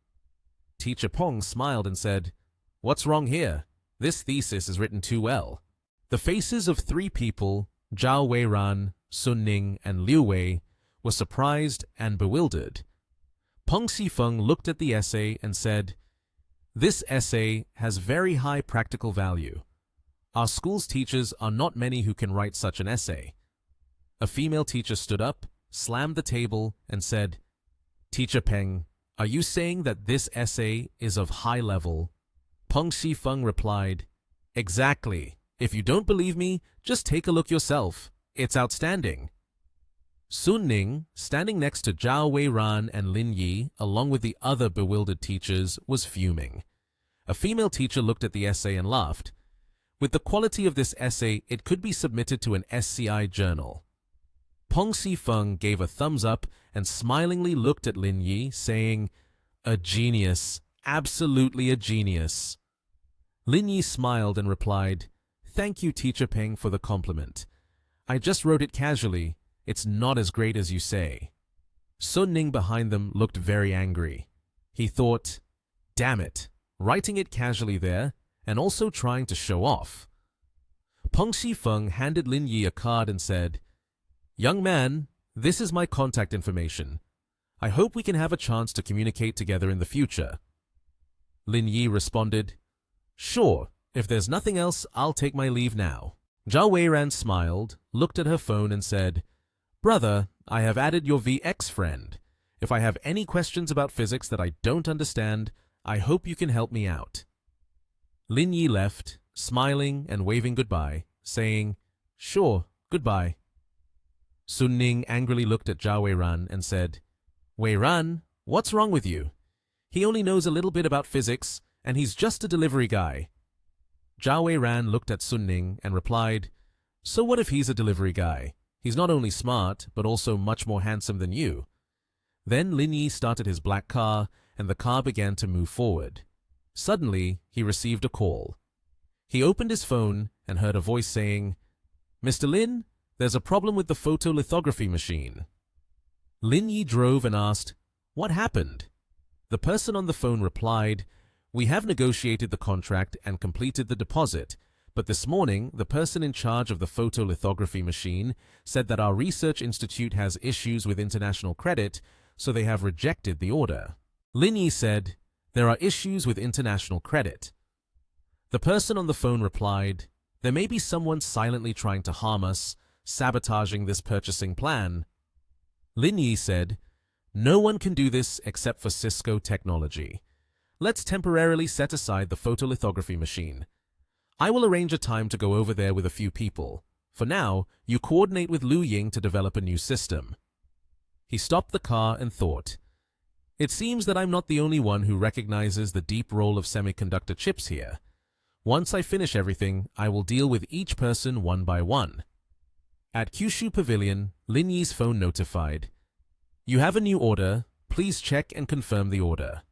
Teacher Peng smiled and said, "What's wrong here? This thesis is written too well." The faces of three people, Zhao Weiran, Sun Ning, and Liu Wei, were surprised and bewildered. Peng Xifeng looked at the essay and said, "This essay has very high practical value. Our school's teachers are not many who can write such an essay." A female teacher stood up, slammed the table, and said, "Teacher Peng, are you saying that this essay is of high level?" Peng Xifeng replied, "Exactly. If you don't believe me, just take a look yourself. It's outstanding." Sun Ning, standing next to Zhao Weiran and Lin Yi, along with the other bewildered teachers, was fuming. A female teacher looked at the essay and laughed. With the quality of this essay, it could be submitted to an SCI journal. Peng Xifeng gave a thumbs up and smilingly looked at Lin Yi, saying, "A genius, absolutely a genius." Lin Yi smiled and replied, "Thank you, Teacher Peng, for the compliment. I just wrote it casually. It's not as great as you say." Sun Ning behind them looked very angry. He thought, damn it, writing it casually there, and also trying to show off. Peng Xifeng handed Lin Yi a card and said, "Young man, this is my contact information. I hope we can have a chance to communicate together in the future." Lin Yi responded, "Sure, if there's nothing else, I'll take my leave now." Zhao Weiran smiled, looked at her phone and said, "Brother, I have added your VX friend. If I have any questions about physics that I don't understand, I hope you can help me out." Lin Yi left, smiling and waving goodbye, saying, "Sure, goodbye." Sun Ning angrily looked at Zhao Weiran and said, "Weiran, what's wrong with you? He only knows a little bit about physics, and he's just a delivery guy." Zhao Weiran looked at Sun Ning and replied, "So what if he's a delivery guy? He's not only smart, but also much more handsome than you." Then Lin Yi started his black car, and the car began to move forward. Suddenly, he received a call. He opened his phone and heard a voice saying, "Mr. Lin, there's a problem with the photolithography machine." Lin Yi drove and asked, "What happened?" The person on the phone replied, "We have negotiated the contract and completed the deposit, but this morning the person in charge of the photolithography machine said that our research institute has issues with international credit, so they have rejected the order." Lin Yi said, "There are issues with international credit." The person on the phone replied, "There may be someone silently trying to harm us, sabotaging this purchasing plan." Lin Yi said, "No one can do this except for Cisco Technology. Let's temporarily set aside the photolithography machine. I will arrange a time to go over there with a few people. For now, you coordinate with Lu Ying to develop a new system." He stopped the car and thought, "It seems that I'm not the only one who recognizes the deep role of semiconductor chips here. Once I finish everything, I will deal with each person one by one." At Kyushu Pavilion, Lin Yi's phone notified, "You have a new order. Please check and confirm the order."